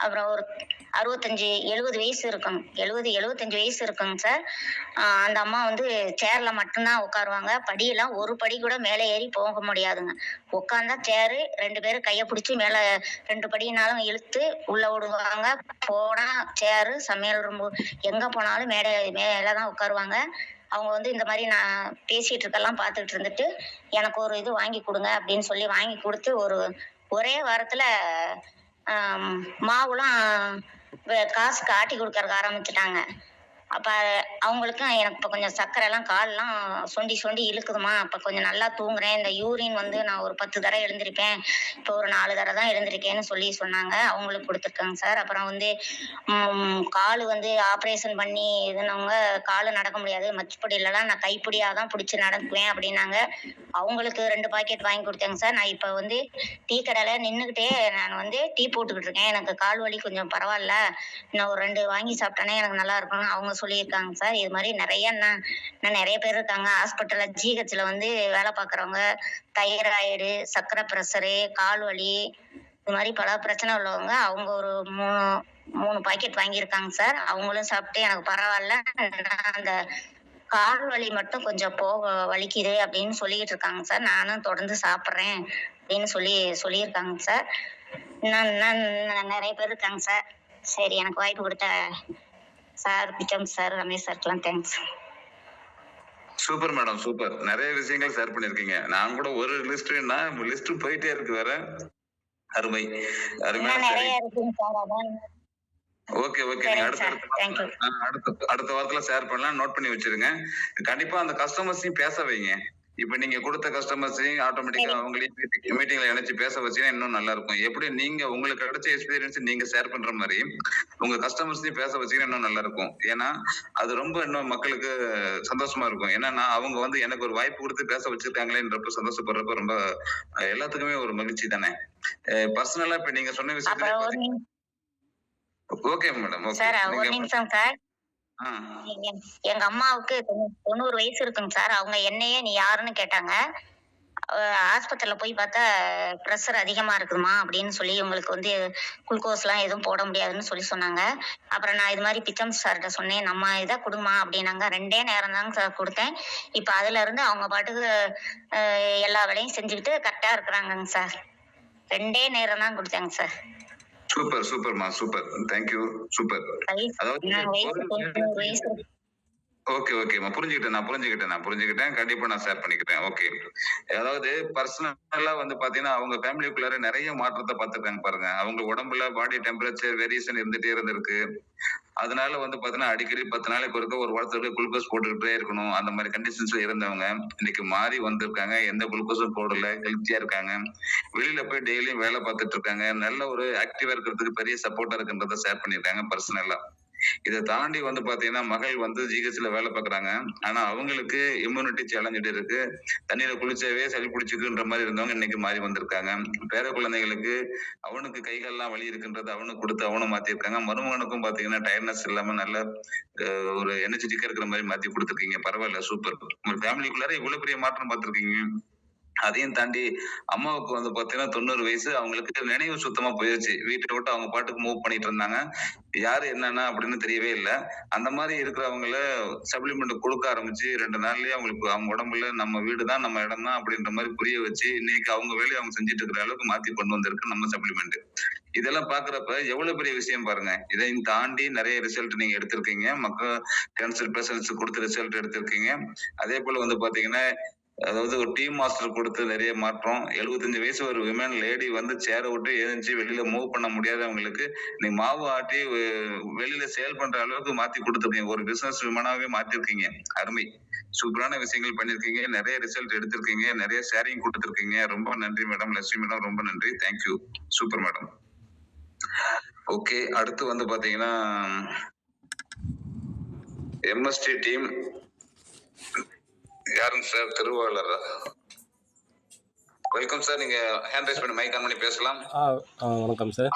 அப்புறம் ஒரு 65-70 வயசு இருக்கும், 70-75 வயசு இருக்குங்க சார். அந்த அம்மா வந்து சேர்ல மட்டும்தான் உட்காருவாங்க. படியெல்லாம் ஒரு படி கூட மேலே ஏறி போக முடியாதுங்க. உட்காந்தா சேரு 2 பேரும் கையை பிடிச்சி மேலே 2 படினாலும் இழுத்து உள்ள விடுவாங்க. போனா சேரு, சமையல் ரூம், எங்க போனாலும் மேலே தான் உட்காருவாங்க. அவங்க வந்து இந்த மாதிரி நான் பேசிட்டு இருக்கலாம் பார்த்துட்டு இருந்துட்டு எனக்கு ஒரு இது வாங்கி கொடுங்க அப்படின்னு சொல்லி வாங்கி கொடுத்து ஒரே வாரத்துல மாவுலாம் காசுக்கு ஆட்டி கொடுக்கறதுக்கு ஆரம்பிச்சுட்டாங்க. அப்போ அவங்களுக்கும் எனக்கு இப்போ கொஞ்சம் சர்க்கரை எல்லாம் காலெல்லாம் சொண்டி இழுக்குதுமா, அப்போ கொஞ்சம் நல்லா தூங்குறேன். இந்த யூரின் வந்து நான் ஒரு 10 தடவை எழுந்திருப்பேன், இப்போ ஒரு 4 தடவை தான் எழுந்திருக்கேன்னு சொல்லி சொன்னாங்க. அவங்களுக்கு கொடுத்துருக்காங்க சார். அப்புறம் வந்து கால் வந்து ஆப்ரேஷன் பண்ணி இதுனவங்க கால் நடக்க முடியாது, மச்சுப்படியிலலாம் நான் கைப்பிடியாக தான் பிடிச்சி நடக்குவேன் அப்படின்னாங்க. அவங்களுக்கு 2 பாக்கெட் வாங்கி கொடுத்தேங்க சார். நான் இப்போ வந்து டீ கடையில் நின்றுக்கிட்டே நான் வந்து டீ போட்டுக்கிட்டு இருக்கேன். எனக்கு கால் வலி கொஞ்சம் பரவாயில்ல, இன்னும் ஒரு 2 வாங்கி சாப்பிட்டேனே எனக்கு நல்லா இருக்கணும் அவங்க சொல்லியிருக்காங்க சார். இது மாதிரி நிறைய பேர் இருக்காங்க. ஹாஸ்பிட்டல்ல ஜிஹெச்ல வந்து வேலை பார்க்குறவங்க, தைராய்டு, சர்க்கரை பிரஷரு, கால் வலி, இது மாதிரி பல பிரச்சனை உள்ளவங்க. அவங்க ஒரு 3 பாக்கெட் வாங்கியிருக்காங்க சார். அவங்களும் சாப்பிட்டு எனக்கு பரவாயில்ல, அந்த கால் வலி மட்டும் கொஞ்சம் வலிக்குது அப்படின்னு சொல்லிட்டு இருக்காங்க சார். நானும் தொடர்ந்து சாப்பிட்றேன் அப்படின்னு சொல்லியிருக்காங்க சார். நிறைய பேர் இருக்காங்க சார். சரி, எனக்கு வாய்ப்பு கொடுத்த சார், பிச்சம் சார், ரமேஷ் சார்க்கெல்லாம் தேங்க்ஸ். Super madam, super. நிறைய விஷயங்கள் ஷேர் பண்ணிருக்கீங்க. நான் கூட ஒரு லிஸ்ட் போயிட்டே இருக்கு வேற. அருமை நிறைய இருக்குங்க சார். அதான் ஓகே அடுத்த வாரத்துல ஷேர் பண்ணலாம். நோட் பண்ணி வச்சிருங்க. கண்டிப்பா அந்த கஸ்டமர்ஸையும் பேச வைங்க. இப்ப நீங்க கொடுத்த கஸ்டமர்ஸையும் ஆட்டோமேட்டிக்கா அவங்களையும் மீட்டிங்ல இணைச்சு பேச வச்சீங்கன்னா இன்னும் நல்லா இருக்கும். எப்படி நீங்க உங்களுக்கு கிடைச்ச எக்ஸ்பீரியன்ஸ் நீங்க ஷேர் பண்ற மாதிரி உங்க கஸ்டமர்ஸையும் பேச வச்சீங்கன்னா இன்னும் நல்லா இருக்கும். ஏன்னா அது ரொம்ப இன்னும் மக்களுக்கு சந்தோஷமா இருக்கும். ஏன்னா அவங்க வந்து எனக்கு ஒரு வாய்ப்பு கொடுத்து பேச வச்சிருக்காங்களேன்றப்ப சந்தோஷப்படுறப்ப ரொம்ப எல்லாத்துக்குமே ஒரு மகிழ்ச்சி தானே. பர்சனலா இப்ப நீங்க சொன்ன விஷயம். Okay madam. சார் ஒரு நிமிஷம் சார். எங்க அம்மாவுக்கு 90 வயசு இருக்குங்க சார். அவங்க என்னையே நீ யாருன்னு கேட்டாங்க. ஆஸ்பத்திரியில போய் பார்த்தா ப்ரெஷர் அதிகமா இருக்குதுமா அப்படின்னு சொல்லி உங்களுக்கு வந்து குளுக்கோஸ் எல்லாம் எதுவும் போட முடியாதுன்னு சொல்லி சொன்னாங்க. அப்புறம் நான் இது மாதிரி பிச்சம் சார்கிட்ட சொன்னேன், நம்ம இதை கொடுமா அப்படின்னாங்க. 2 நேரம் தாங்க சார் கொடுத்தேன். இப்போ அதுல இருந்து அவங்க பாட்டுக்கு எல்லா வேலையும் செஞ்சுக்கிட்டு கரெக்டா இருக்கிறாங்கங்க சார். 2 நேரம் தான் குடிச்சாங்க சார். சூப்பர் சூப்பர்மா சூப்பர். Thank you super. வயசு அதாவது வயசு 90 வயசு. ஓகேம்மா புரிஞ்சுக்கிட்டேன். கண்டிப்பா நான் ஷேர் பண்ணிக்கிறேன். ஓகே. அதாவது பர்சனலா வந்து பாத்தீங்கன்னா அவங்க ஃபேமிலிக்குள்ளார நிறைய மாற்றத்தை பார்த்திருக்காங்க பாருங்க. அவங்க உடம்புல பாடி டெம்பரேச்சர் வேரியேஷன் இருந்துட்டே இருந்திருக்கு. அதனால வந்து பாத்தீங்கன்னா அடிக்கடி 10 நாளைக்கு ஒருக்க ஒரு வாரத்துக்கு குளுக்கோஸ் போட்டுக்கிட்டே இருக்கணும். அந்த மாதிரி கண்டிஷன்ஸ்ல இருந்தவங்க இன்னைக்கு மாறி வந்திருக்காங்க. எந்த குளுக்கோஸும் போடல, ஹெல்த்தியா இருக்காங்க. வெளியில போய் டெய்லியும் வேலை பார்த்துட்டு இருக்காங்க. நல்ல ஒரு ஆக்டிவா இருக்கிறதுக்கு பெரிய சப்போர்ட்டா இருக்குன்றத ஷேர் பண்ணியிருக்காங்க பர்சனலா. இதை தாண்டி வந்து பாத்தீங்கன்னா மகள் வந்து ஜிஹெச்ல வேலை பார்க்கறாங்க. ஆனா அவங்களுக்கு இம்யூனிட்டி சேலஞ்சிட்டு இருக்கு. தண்ணியில குளிச்சவே சளி பிடிச்சிக்குன்ற மாதிரி இருந்தவங்க இன்னைக்கு மாறி வந்திருக்காங்க. பேர குழந்தைகளுக்கு அவனுக்கு கை கால்லாம் வலி இருக்குன்றது அவனுக்கு கொடுத்து அவனும் மாத்திருக்காங்க. மருமகனுக்கும் பாத்தீங்கன்னா டயர்னஸ் இல்லாம நல்ல ஒரு எனர்ஜெட்டிக்கா இருக்கிற மாதிரி மாத்தி கொடுத்துருக்கீங்க. பரவாயில்ல, சூப்பர். உங்க ஃபேமிலிக்குள்ளார இவ்வளவு பெரிய மாற்றம் பார்த்திருக்கீங்க. அதையும் தாண்டி அம்மாவுக்கு வந்து பாத்தீங்கன்னா 90 வயசு. அவங்களுக்கு நினைவு சுத்தமா போயிருச்சு. வீட்டை விட்டு அவங்க பாட்டுக்கு மூவ் பண்ணிட்டு இருந்தாங்க. யாரு என்னன்னா அப்படின்னு தெரியவே இல்லை. அந்த மாதிரி இருக்கிறவங்கள சப்ளிமெண்ட் கொடுக்க ஆரம்பிச்சு 2 நாள்லயே அவங்களுக்கு அவங்க உடம்புல நம்ம வீடு தான் நம்ம இடம் தான் அப்படின்ற மாதிரி புரிய வச்சு இன்னைக்கு அவங்க வேலையை அவங்க செஞ்சுட்டு இருக்கிற அளவுக்கு மாத்தி கொண்டு வந்திருக்கு நம்ம சப்ளிமெண்ட். இதெல்லாம் பாக்குறப்ப எவ்வளவு பெரிய விஷயம் பாருங்க. இதையும் தாண்டி நிறைய ரிசல்ட் நீங்க எடுத்திருக்கீங்க. மக்கள் கேன்சர் பேஷண்ட்ஸ் கொடுத்த ரிசல்ட் எடுத்திருக்கீங்க. அதே போல வந்து பாத்தீங்கன்னா அதாவது ஒரு டீம் மாஸ்டர் கொடுத்து நிறைய மாற்றம். 75 வயசு ஒரு விமன் லேடி வந்து சேரை விட்டு எழுந்துச்சு வெளியில மூவ் பண்ண முடியாதவங்களுக்கு நீ மாவு ஆட்டி வெளியில சேல் பண்ற அளவுக்கு மாத்தி கொடுத்துருக்கீங்க. ஒரு பிசினஸ் விமனாவே மாத்திருக்கீங்க. அருமை. சூப்பரான விஷயங்கள் பண்ணிருக்கீங்க. நிறைய ரிசல்ட் எடுத்திருக்கீங்க. நிறைய ஷேரிங் கொடுத்துருக்கீங்க. ரொம்ப நன்றி மேடம். லட்சுமி மேடம் ரொம்ப நன்றி. தேங்க்யூ. Super madam. ஓகே, அடுத்து வந்து பாத்தீங்கன்னா எம்எஸ்டி டீம் யாருங்க சார்? திருவாளரா? Welcome sir. நீங்க ஹேண்ட் ரைஸ் பண்ணி மைக் ஆன் பண்ணி பேசலாம். வணக்கம் சார்.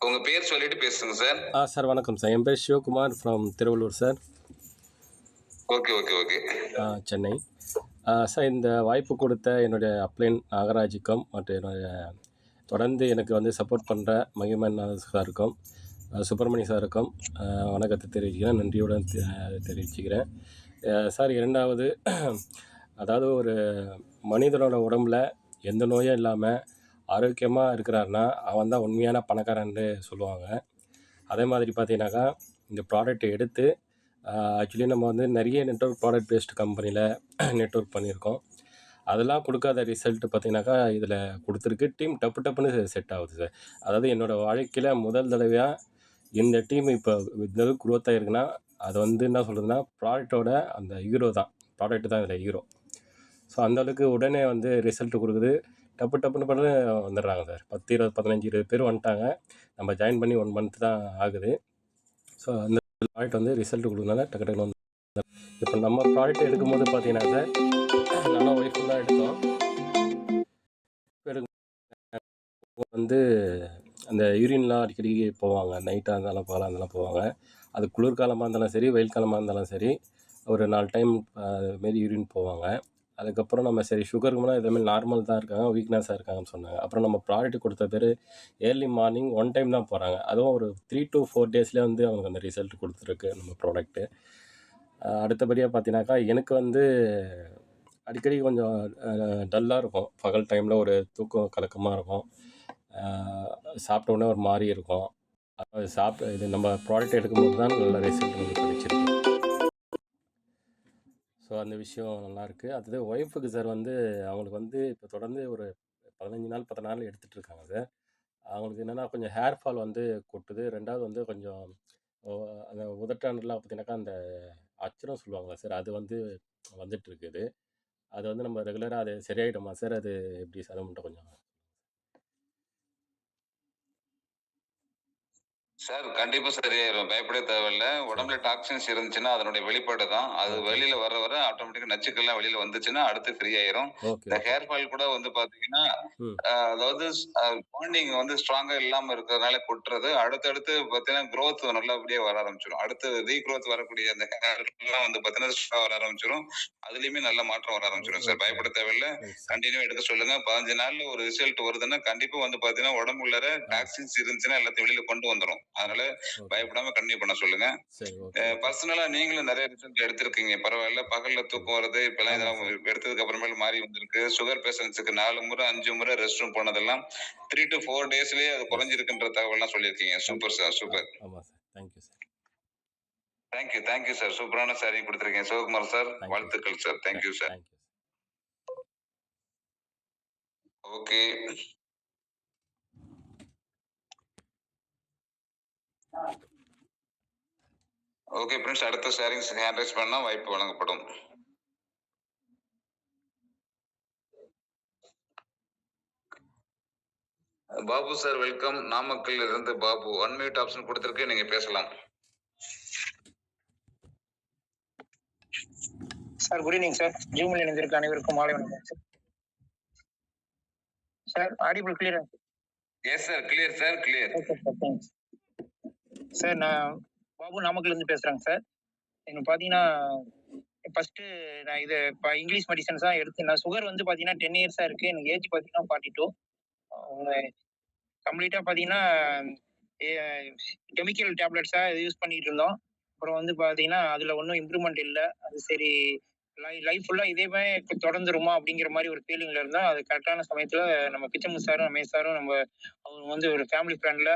உங்க பேர் சொல்லிட்டு பேசுங்க சார். சார் வணக்கம் சார். என் பேர் Sivakumar from Tiruvallur sir. Okay okay okay. Chennai. Sir இந்த வாய்ப்பு கொடுத்த என்னுடைய அப்ளைன் நாகராஜுக்கும் மற்றும் என்னுடைய தொடர்ந்து எனக்கு வந்து சப்போர்ட் பண்ணுற மகிமன் சாருக்கும் சுப்பிரமணிய சாருக்கும் வணக்கத்தை தெரிவிச்சுக்கிறேன். நன்றியுடன் தெரிவிச்சுக்கிறேன். சார் இரண்டாவது, அதாவது ஒரு மனிதனோட உடம்புல எந்த நோயும் இல்லாமல் ஆரோக்கியமாக இருக்கிறாருன்னா அவன் தான் உண்மையான பணக்காரன்னு சொல்லுவாங்க. அதே மாதிரி பார்த்தீங்கன்னாக்கா இந்த ப்ராடக்ட்டை எடுத்து ஆக்சுவலி நம்ம வந்து நிறைய நெட்வொர்க் ப்ராடக்ட் பேஸ்டு கம்பெனியில் நெட்வொர்க் பண்ணியிருக்கோம். அதெல்லாம் கொடுக்காத ரிசல்ட் பார்த்தீங்கன்னாக்கா இதில் கொடுத்துருக்கு. டீம் டப்புன்னு செட் ஆகுது சார். அதாவது என்னோடய வாழ்க்கையில் முதல் தடவையாக இந்த டீம் இப்போ இந்த அளவுக்கு க்ரோத் ஆகிருக்குன்னா அது வந்து என்ன சொல்கிறதுனா ப்ராடக்டோட அந்த ஹீரோ தான். ப்ராடக்ட் தான் இதில் ஹீரோ. ஸோ அந்தளவுக்கு உடனே வந்து ரிசல்ட் கொடுக்குது. டப்புன்னு பண்ணி வந்துடுறாங்க சார். 10 20 15 20 பேர் வந்துட்டாங்க. நம்ம ஜாயின் பண்ணி 1 மந்த் தான் ஆகுது. ஸோ அந்த ப்ராடக்ட் வந்து ரிசல்ட் கொடுக்குறதுனால டக்குன்னு வந்து இப்போ நம்ம ப்ராடக்ட் எடுக்கும்போது பார்த்தீங்கன்னா சார் நானும் ஒய்ஃபும் தான் எடுத்தோம். வந்து அந்த யூரின்லாம் அடிக்கடி போவாங்க. நைட்டாக இருந்தாலும் பகலாக இருந்தாலும் போவாங்க. அது குளிர்காலமாக இருந்தாலும் சரி, வெயில் காலமாக இருந்தாலும் சரி, ஒரு 4 டைம் அதுமாரி யூரின் போவாங்க. அதுக்கப்புறம் நம்ம சரி சுகருக்கு முன்னாடி இதேமாதிரி நார்மல் தான் இருக்காங்க, வீக்னஸாக இருக்காங்கன்னு சொன்னாங்க. அப்புறம் நம்ம ப்ராடக்ட் கொடுத்த பேர் ஏர்லி மார்னிங் 1 டைம் தான் போகிறாங்க. அதுவும் ஒரு 3 to 4 டேஸ்லேயே வந்து அவங்களுக்கு அந்த ரிசல்ட் கொடுத்துருக்கு நம்ம ப்ராடக்ட்டு. அடுத்தபடியாக பார்த்தீங்கன்னாக்கா எனக்கு வந்து அடிக்கடி கொஞ்சம் டல்லாக இருக்கும். பகல் டைமில் ஒரு தூக்கம் கலக்கமாக இருக்கும். சாப்பிட்ட உடனே ஒரு மாதிரி இருக்கும். அது இது நம்ம ப்ராடக்ட் எடுக்கும்போது தான் நல்ல ரிசல்ட் வந்து கிடைச்சிருக்கு. ஸோ அந்த விஷயம் நல்லாயிருக்கு. அது ஒய்ஃபுக்கு சார் வந்து அவங்களுக்கு வந்து இப்போ தொடர்ந்து ஒரு 15 நாள் 10 நாள் எடுத்துகிட்டு இருக்காங்க சார். அவங்களுக்கு என்னென்னா கொஞ்சம் ஹேர் ஃபால் வந்து கொட்டுது. 2வது வந்து கொஞ்சம் அந்த உதட்டாண்டுலாம் பார்த்தீங்கன்னாக்கா அந்த அச்சரம் சொல்லுவாங்களா சார், அது வந்து வந்துட்டுருக்குது. அது வந்து நம்ம ரெகுலராக அது சரியாயிடுமா சார்? அது எப்படி சார்? அது மட்டும் கொஞ்சம் சார் கண்டிப்பா சரியாயிரும். பயப்படவே தேவையில்ல. உடம்புல டாக்ஸின்ஸ் இருந்துச்சுன்னா அதனுடைய வெளிப்பாடு தான். அது வெளியில வர ஆட்டோமேட்டிக்கா நச்சுக்கள்லாம் வெளியில வந்துச்சுன்னா அடுத்து ஃப்ரீ ஆயிரும். இந்த ஹேர் ஃபால் கூட வந்து பாத்தீங்கன்னா அதாவது பாண்டிங் வந்து ஸ்ட்ராங்கா இல்லாம இருக்கிறதுனால கொட்டுறது. அடுத்தடுத்து பாத்தீங்கன்னா growth நல்லபடியா வர ஆரம்பிச்சிடும். அடுத்து ரீக்ரோத் வரக்கூடிய அந்த ஹேர் எல்லாம் வந்து பாத்தீங்கன்னா ஸ்ட்ராங்கா வர ஆரம்பிச்சிடும். அதுலயுமே நல்ல மாற்றம் வர ஆரம்பிச்சிடும் சார். பயப்பட தேவையில்ல. கண்டினியூ எடுக்க சொல்லுங்க. 15 நாள்ல ஒரு ரிசல்ட் வருதுன்னா கண்டிப்பா வந்து பாத்தீங்கன்னா உடம்புல டாக்ஸின்ஸ் இருந்துச்சுன்னா எல்லாத்தையும் வெளியில கொண்டு வந்துடும். அதனால ஓகே. பயப்படாம கண்டினியூ பண்ண சொல்லுங்க. சரி, ஓகே. பர்சனலா நீங்களும் நிறைய ரிசல்ட் எடுத்திருக்கீங்க. பரவாயில்ல. பகல்ல தூக்கம் வருது. இப்பெல்லாம் ஆமா இதெல்லாம் சார். எடுத்ததுக்கு அப்புறமேல் மாறி வந்திருக்கு. சுகர் பேஷண்ட்ஸுக்கு 4 முறை 5 முறை ரெஸ்ட் ரூம் போனதெல்லாம் 3 to 4 டேஸ்லயே அது எஸ். குறைஞ்சிருக்குன்ற தகவல்லாம் சொல்லியிருக்கீங்க. Super sir. சூப்பர். ஆமா sir. Thank you sir. Thank you sir. சூப்பரான ஷேரிங் கொடுத்திருக்கீங்க சிவகுமார் சார். தேங்க்யூ. வாழ்த்துக்கள் sir. Thank you sir. Thank you. Okay. Okay friends, அடுத்த ஷேரிங் ஹேண்ட் ரைஸ் பண்ணா வாய்ப்பு வழங்கப்படும். Babu sir welcome. நாமக்கல்ல இருந்து பாபு. அன்மியூட் ஆப்ஷன் கொடுத்திருக்கு, நீங்க பேசலாம். Sir good evening sir. ஜூமில் இணைந்திருக்க அனைவருக்கும் மாலை வணக்கம் சார். சார் ஆடிபிள் கிளியரா? Yes sir, clear sir, clear. Okay sir, thanks sir. நான் பாபு நாமக்கல்ல இருந்து பேசுறேங்க சார். எனக்கு பாத்தீங்கன்னா ஃபர்ஸ்ட் நான் இது இப்போ இங்கிலீஷ் மெடிசன்ஸ் தான் எடுத்து, நான் சுகர் வந்து பாத்தீங்கன்னா 10 இயர்ஸா இருக்கு. எனக்கு ஏஜ் பாத்தீங்கன்னா 42. கம்ப்ளீட்டா பாத்தீங்கன்னா கெமிக்கல் டேப்லெட்ஸா யூஸ் பண்ணிட்டு இருந்தோம். அப்புறம் வந்து பாத்தீங்கன்னா அதுல ஒன்றும் இம்ப்ரூவ்மெண்ட் இல்லை. அது சரி லைஃப் ஃபுல்லா இதேவே தொடர்ந்துருமா அப்படிங்கிற மாதிரி ஒரு ஃபீலிங்ல இருந்தா, அது கரெக்டான சமயத்துல நம்ம கிச்சன் சாரும் ரமேஷ் சாரும் அவங்க வந்து ஒரு ஃபேமிலி ஃப்ரெண்ட்ல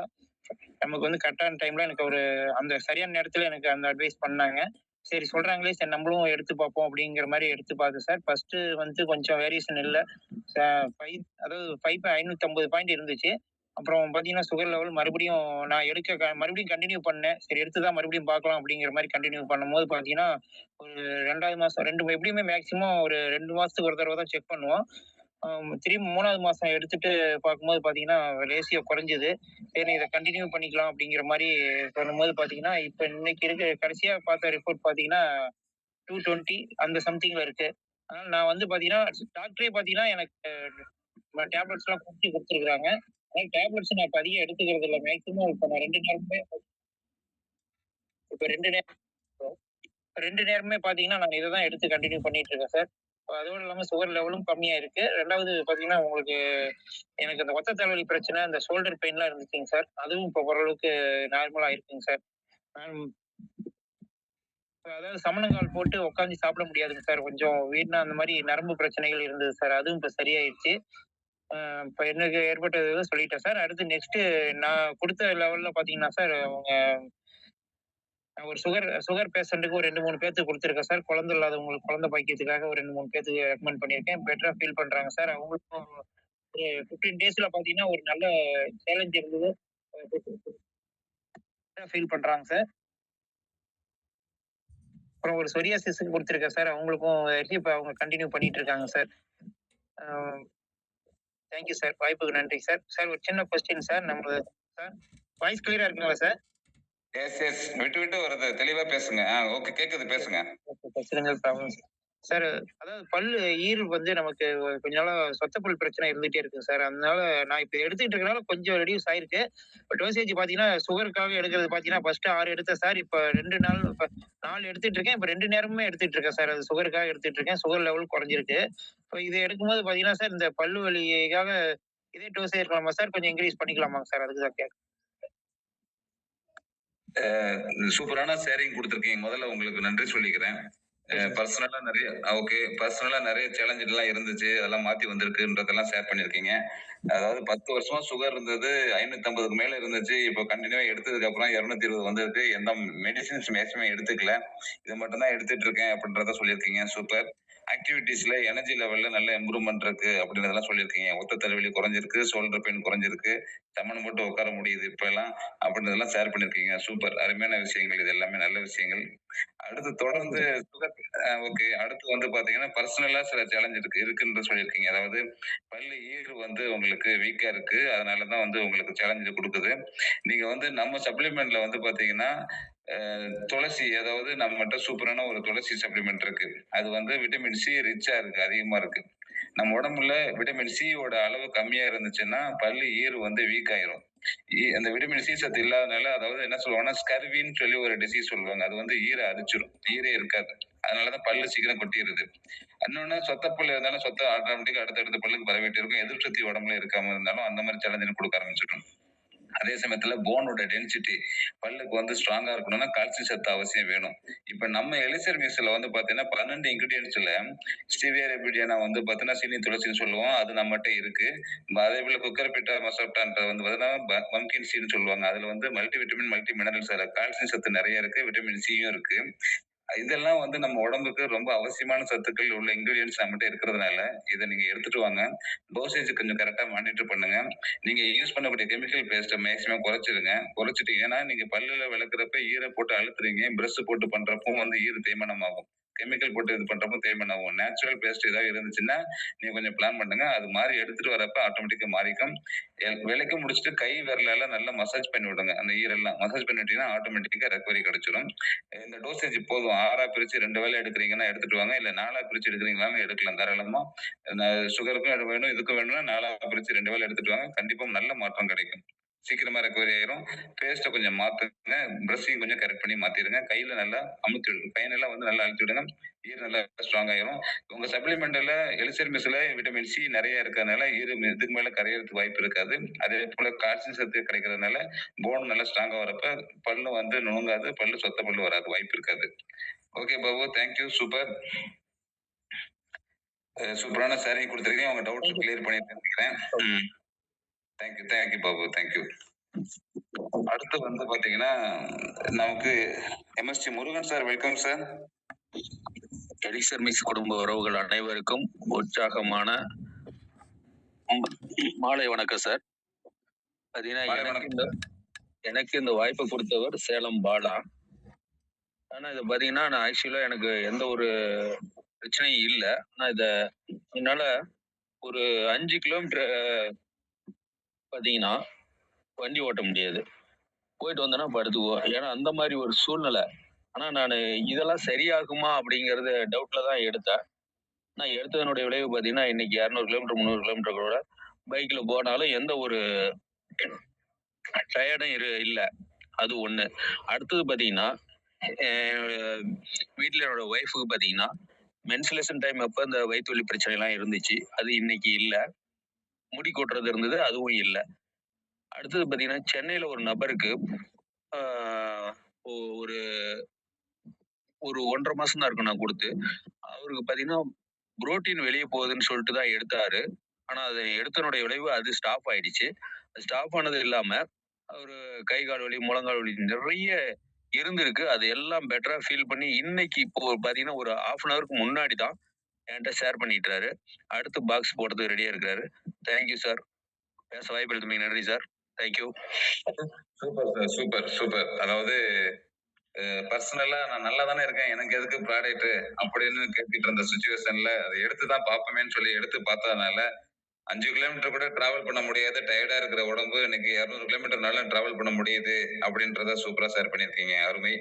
நமக்கு வந்து கரெக்டான டைம்ல எனக்கு ஒரு அந்த சரியான நேரத்துல எனக்கு அந்த அட்வைஸ் பண்ணாங்க. சரி சொல்றாங்களே, சரி நம்மளும் எடுத்து பார்ப்போம் அப்படிங்கிற மாதிரி எடுத்து பார்த்தேன் சார். ஃபர்ஸ்ட் வந்து கொஞ்சம் வேரியேஷன் இல்லை. அதாவது 550 பாயிண்ட் இருந்துச்சு. அப்புறம் பாத்தீங்கன்னா சுகர் லெவல் மறுபடியும் நான் மறுபடியும் கண்டினியூ பண்ணேன். சரி எடுத்துதான் மறுபடியும் பார்க்கலாம் அப்படிங்கிற மாதிரி கண்டினியூ பண்ணும்போது பாத்தீங்கன்னா ஒரு 2வது மாசம் எப்படியுமே மேக்சிமம் ஒரு 2 மாசத்துக்கு ஒரு தடவை தான் செக் பண்ணுவோம். திரும்பி 3வது மாசம் எடுத்துட்டு பார்க்கும்போது பாத்தீங்கன்னா ரேஷியோ குறைஞ்சது. சரி இதை கண்டினியூ பண்ணிக்கலாம் அப்படிங்கிற மாதிரி பண்ணும்போது பாத்தீங்கன்னா இப்ப இன்னைக்கு இருக்க கடைசியா பார்த்த ரிப்போர்ட் பாத்தீங்கன்னா 220 அந்த சம்திங்ல இருக்கு. அதனால நான் வந்து பாத்தீங்கன்னா டாக்டரே பாத்தீங்கன்னா எனக்கு டேப்லெட்ஸ் எல்லாம் கொடுத்துருக்காங்க. ஆனால் டேப்லெட்ஸ் நான் இப்ப அதிகம் எடுத்துக்கிறது இல்லை. மேக்சிமம் இப்ப நான் 2 நேரமே இப்ப 2 நேரமே பாத்தீங்கன்னா நான் இதை தான் எடுத்து கண்டினியூ பண்ணிட்டு இருக்கேன் சார். அதோடு இல்லாம சுகர் லெவலும் கம்மியா இருக்கு. 2வது பாத்தீங்கன்னா உங்களுக்கு எனக்கு அந்த ஒத்த தலைவலி பிரச்சனை, அந்த ஷோல்டர் பெயின்லாம் இருந்துச்சுங்க சார். அதுவும் இப்போ ஓரளவுக்கு நார்மலா இருக்குங்க சார். அதாவது சமணங்கால் போட்டு உட்காந்து சாப்பிட முடியாதுங்க சார். கொஞ்சம் வீட்னா அந்த மாதிரி நரம்பு பிரச்சனைகள் இருந்தது சார். அதுவும் இப்ப சரியாயிடுச்சு. இப்ப எனக்கு ஏற்பட்டது சொல்லிட்டேன் சார். அடுத்து நெக்ஸ்ட் நான் கொடுத்த லெவல்ல பாத்தீங்கன்னா சார், அவங்க ஒரு சுகர் பேஷண்ட்டுக்கு ஒரு 2, 3 பேத்துக்கு கொடுத்துருக்கேன் சார். குழந்தை இல்லாதவங்களுக்கு குழந்தை பாக்கியத்துக்காக ஒரு 2, 3 பேத்துக்கு ரெக்கமெண்ட் பண்ணியிருக்கேன். பெட்டரா ஃபீல் பண்றாங்க சார். அவங்களுக்கும் ஒரு 15 டேஸ்ல பாத்தீங்கன்னா ஒரு நல்ல சேலஞ்ச் இருந்தது. ஃபீல் பண்றாங்க சார். அப்புறம் ஒரு சொரியாசிஸ்க்கு கொடுத்துருக்கேன் சார். அவங்களுக்கும் இப்ப அவங்க கண்டினியூ பண்ணிட்டு இருக்காங்க சார். Thank you sir. வாய்ப்புக்கு நன்றி சார். சார் ஒரு சின்ன கொஸ்டின் சார். சார் வாய்ஸ் கிளியரா இருக்குங்களா சார்? எஸ் விட்டு விட்டு வருது. தெளிவா பேசுங்க. ஓகே, கேக்குது, பேசுங்க. சார் அதாவது பல்லு ஈறு வந்து நமக்கு கொஞ்ச நாளா சொத்தப்பல் பிரச்சனை இருந்துட்டே இருக்கு சார். அதனால நான் இப்ப எடுத்துட்டு இருக்கனால கொஞ்சம் ரெடியூஸ் ஆயிருக்கு. பட் டோசேஜ் பாத்தீங்கன்னா சுகருக்காக எடுக்கிறது பாத்தீங்கன்னா ஃபர்ஸ்ட் 6 எடுத்தேன் சார். இப்ப 4 எடுத்துட்டு இருக்கேன். இப்ப 2 நேரமுமே எடுத்துட்டு இருக்கேன் சார். அது சுகருக்காக எடுத்துட்டு இருக்கேன். சுகர் லெவல் குறைஞ்சிருக்கு. இப்போ இது எடுக்கும்போது பாத்தீங்கன்னா சார் இந்த பல்லு வலிக்காக இதே டோசேஜ் இருக்கலாமா சார்? கொஞ்சம் இன்க்ரீஸ் பண்ணிக்கலாமா சார்? அதுக்கு தான் கேட்க. சூப்பரான ஷேரிங் கொடுத்திருக்கீங்க. முதல்ல உங்களுக்கு நன்றி சொல்லிக்கிறேன். பர்சனலா நிறைய சேலஞ்சஸ் எல்லாம் இருந்துச்சு. அதெல்லாம் மாத்தி வந்திருக்குன்றதெல்லாம் ஷேர் பண்ணிருக்கீங்க. அதாவது 10 வருஷமா சுகர் இருந்தது, 550க்கு மேல இருந்துச்சு. இப்போ கண்டினியூவா எடுத்ததுக்கு அப்புறம் 220 வந்திருக்கு. எந்த மெடிசின்ஸ் மேக்ஸிமம் எடுத்துக்கல. இது மட்டும் தான் எடுத்துட்டு இருக்கேன் அப்படின்றத சொல்லியிருக்கீங்க. சூப்பர். ஆக்டிவிட்டிஸ்ல எனர்ஜி லெவல்ல நல்ல இம்ப்ரூவ்மெண்ட் இருக்கு அப்படின்றதெல்லாம் சொல்லியிருக்கீங்க. ஒத்த தலைவலி குறைஞ்சிருக்கு, ஷோல்டர் பெயின் குறைஞ்சிருக்கு, சமணம் போட்டு உட்கார முடியுது இப்ப எல்லாம் அப்படின்றதெல்லாம் ஷேர் பண்ணிருக்கீங்க. சூப்பர், அருமையான விஷயங்கள். இது எல்லாமே நல்ல விஷயங்கள். அடுத்து தொடர்ந்து ஓகே. அடுத்து வந்து பாத்தீங்கன்னா பர்சனலா சில சேலஞ்ச் இருக்குன்னு சொல்லியிருக்கீங்க. அதாவது பல்லு ஈறு வந்து உங்களுக்கு வீக்கா இருக்கு. அதனாலதான் வந்து உங்களுக்கு சேலஞ்ச் கொடுக்குது. நீங்க வந்து நம்ம சப்ளிமெண்ட்ல வந்து பாத்தீங்கன்னா துளசி, அதாவது நம்மகிட்ட சூப்பரான ஒரு துளசி சப்ளிமெண்ட் இருக்கு. அது வந்து விட்டமின் சி ரிச்சா இருக்கு, அதிகமா இருக்கு. நம்ம உடம்புல விட்டமின் சியோட அளவு கம்மியா இருந்துச்சுன்னா பல்லு ஈறு வந்து வீக் ஆயிரும். அந்த விட்டமின் சி சத்து இல்லாதனால, அதாவது என்ன சொல்லுவாங்கன்னா ஸ்கர்வின்னு சொல்லி ஒரு டிசீஸ் சொல்லுவாங்க. அது வந்து ஈரை அரிச்சிரும், ஈரே இருக்காது. அதனாலதான் பல்லு சீக்கிரம் கொட்டிடுது. இன்னொன்னு சொத்தப்பல் இருந்தாலும் சொத்த ஆட்டோமேட்டிக்கா அடுத்தடுத்த பல்லுக்கு பரவிட்டு இருக்கும். எதிர்ப்பு சக்தி உடம்புல இருக்காம இருந்தாலும் அந்த மாதிரி சேலஞ்சு கொடுக்க ஆரம்பிச்சிடும். அதே சமயத்துல போனோட டென்சிட்டி பல்லுக்கு வந்து ஸ்ட்ராங்கா இருக்கணும்னா கால்சியம் சத்து அவசியம் வேணும். இப்ப நம்ம எலிசர் மிக்ஸ்ல வந்து பாத்தீங்கன்னா 12 இன்கிரிடியன்ஸ்ல ஸ்டீவியா ரெபிடியானா வந்து பாத்தீங்கன்னா சீனி துளசின்னு சொல்லுவோம், அது நம்மகிட்ட இருக்கு. அதே போல குக்கர்பிட்டா மசப்டான்றது வந்து பாத்தீங்கன்னா பம்கின் சீட்னு சொல்லுவாங்க. அதுல வந்து multi vitamin multi minerals calcium சத்து நிறைய இருக்கு, விட்டமின் சியும் இருக்கு. இதெல்லாம் வந்து நம்ம உடம்புக்கு ரொம்ப அவசியமான சத்துக்கள் உள்ள இன்கிரிடியன்ஸ் நம்மகிட்ட இருக்கிறதுனால இதை நீங்க எடுத்துட்டு வாங்க. டோசேஜ் கொஞ்சம் கரெக்டா மானிட்டர் பண்ணுங்க. நீங்க யூஸ் பண்ணக்கூடிய கெமிக்கல் பேஸ்ட்டை மேக்ஸிமம் குறைச்சிருங்க. குறைச்சிட்டு ஏன்னா நீங்க பல்லுல விளக்குறப்ப ஈரை போட்டு அழுத்துறீங்க, பிரஷ் போட்டு பண்றப்போ வந்து ஈர தேய்மானம் ஆகும். கெமிக்கல் போட்டு இது பண்றப்போ தேய்மானம் ஆகும். நேச்சுரல் பேஸ்ட் ஏதாவது இருந்துச்சுன்னா நீங்க கொஞ்சம் பிளான் பண்ணுங்க. அது மாதிரி எடுத்துட்டு வரப்ப ஆட்டோமேட்டிக்கா மாறிக்கும். விளக்கி முடிச்சுட்டு கை விரலால நல்லா மசாஜ் பண்ணி விடுங்க. அந்த ஈரெல்லாம் மசாஜ் பண்ணிட்டீங்கன்னா ஆட்டோமேட்டிக்கா ரெக்கவரி கிடைச்சிடும். இந்த டோசேஜ் போதும். 6ஆ பிரிச்சு 2 வேளை எடுக்கிறீங்கன்னா எடுத்துட்டு வாங்க. இல்ல 4ஆ பிரிச்சு எடுக்கிறீங்களாலும் எடுக்கலாம் தாராளமா. சுகருக்கும் வேணும், இதுக்கும் வேணும்னா 4ஆ பிரிச்சு 2 வேளை எடுத்துட்டு வாங்க. கண்டிப்பா நல்ல மாற்றம் கிடைக்கும். சீக்கிரமா ரெக்கவரி ஆயிரும். பேஸ்ட்டை கொஞ்சம் மாத்துங்க. பிரஷையும் கொஞ்சம் கரெக்ட் பண்ணி மாத்திடுங்க. கையில நல்லா அமுத்தி விடுங்க. பையனெல்லாம் வந்து நல்லா அழுத்தி விடுங்க. ஈர் நல்லா ஸ்ட்ராங் ஆயிரும். உங்க சப்ளிமெண்ட்ல எலிசர் மிஸ்ல விட்டமின் சி நிறைய இருக்கிறதுனால இதுக்கு மேல கரையறதுக்கு வாய்ப்பு இருக்காது. அதே போல கால்சியம் சத்து கிடைக்கிறதுனால போன் நல்லா ஸ்ட்ராங்கா வரப்ப பல்லு வந்து நுணுங்காது, பல்லு சொத்த பல்லு வராது, வாய்ப்பு இருக்காது. Okay Babu, thank you. சூப்பர். சூப்பரான சாரி கொடுத்துருக்கீங்க. உங்க டவுட்ஸ் கிளியர் பண்ணிட்டு நினைக்கிறேன். Thank you Babu, thank you. அடுத்து வந்து பாத்தீங்கன்னா நமக்கு MST Murugan sir. Welcome sir. Elixir mix குடும்ப உறவுகள் அனைவருக்கும் உற்சாகமான மாலை வணக்கம் சார். பாத்தீங்கன்னா எனக்கு இந்த வாய்ப்பை கொடுத்தவர் சேலம் பாலா. ஆனா இதை பாத்தீங்கன்னா நான் ஆக்சுவலா எனக்கு எந்த ஒரு பிரச்சனையும் இல்லை. ஆனா என்னால ஒரு 5 கிலோமீட்டர் பாத்தீங்கன்னா வண்டி ஓட்ட முடியாது. போயிட்டு வந்தேன்னா படுத்துக்குவோம். ஏன்னா அந்த மாதிரி ஒரு சூழ்நிலை. ஆனா நான் இதெல்லாம் சரியாகுமா அப்படிங்கறது டவுட்ல தான் எடுத்தேன். நான் எடுத்ததனுடைய விளைவு பாத்தீங்கன்னா இன்னைக்கு 200 கிலோமீட்டர் 300 கிலோமீட்டர் கூட பைக்ல போனாலும் எந்த ஒரு டயர்டும் இல்ல. அது ஒண்ணு. அடுத்தது பாத்தீங்கன்னா வீட்டுல என்னோட ஒய்ஃபுக்கு பாத்தீங்கன்னா மென்சுரேஷன் டைம் அப்ப இந்த வயிற்று வலி பிரச்சனை எல்லாம் இருந்துச்சு. அது இன்னைக்கு இல்ல. முடி கொட்டுறது இருந்தது, அதுவும் இல்ல. அடுத்தது பாத்தீங்கன்னா சென்னையில ஒரு நபருக்கு ஒரு ஒரு 1.5 மாசம் தான் இருக்கும் நான் கொடுத்து. அவருக்கு பாத்தீங்கன்னா புரோட்டீன் வெளியே போகுதுன்னு சொல்லிட்டு தான் எடுத்தாரு. ஆனா அது எடுத்தனுடைய விளைவு அது ஸ்டாப் ஆயிடுச்சு. ஸ்டாப் ஆனது இல்லாம அவரு கை கால் வலி, முழங்கால் வலி நிறைய இருந்திருக்கு. அது எல்லாம் பெட்டரா ஃபீல் பண்ணி இன்னைக்கு இப்போ பாத்தீங்கன்னா ஒரு 1/2 ஹவருக்கு முன்னாடி தான் என்கிட்ட ஷேர் பண்ணிட்டாரு. அடுத்து பாக்ஸ் போடுறதுக்கு ரெடியா இருக்காரு. Thank you sir. பேச வாய்ப்பு எடுத்தமைக்கு நன்றி sir. Thank you. Super sir, super super. அதாவது பர்சனலா நான் நல்லா தானே இருக்கேன், எனக்கு எதுக்கு ப்ராடக்ட் அப்படின்னு கேட்டுட்டு இருந்த சுச்சுவேஷன்ல அதை எடுத்துதான் பார்ப்போமேன்னு சொல்லி எடுத்து பார்த்ததுனால 5 கிலோமீட்டர் கூட டிராவல் பண்ண முடியாது, டயர்டா இருக்கிற உடம்பு இன்னைக்கு 200 கிலோமீட்டர்னால டிராவல் பண்ண முடியுது அப்படின்றத சூப்பரா ஷேர் பண்ணிருக்கீங்க. அருமை.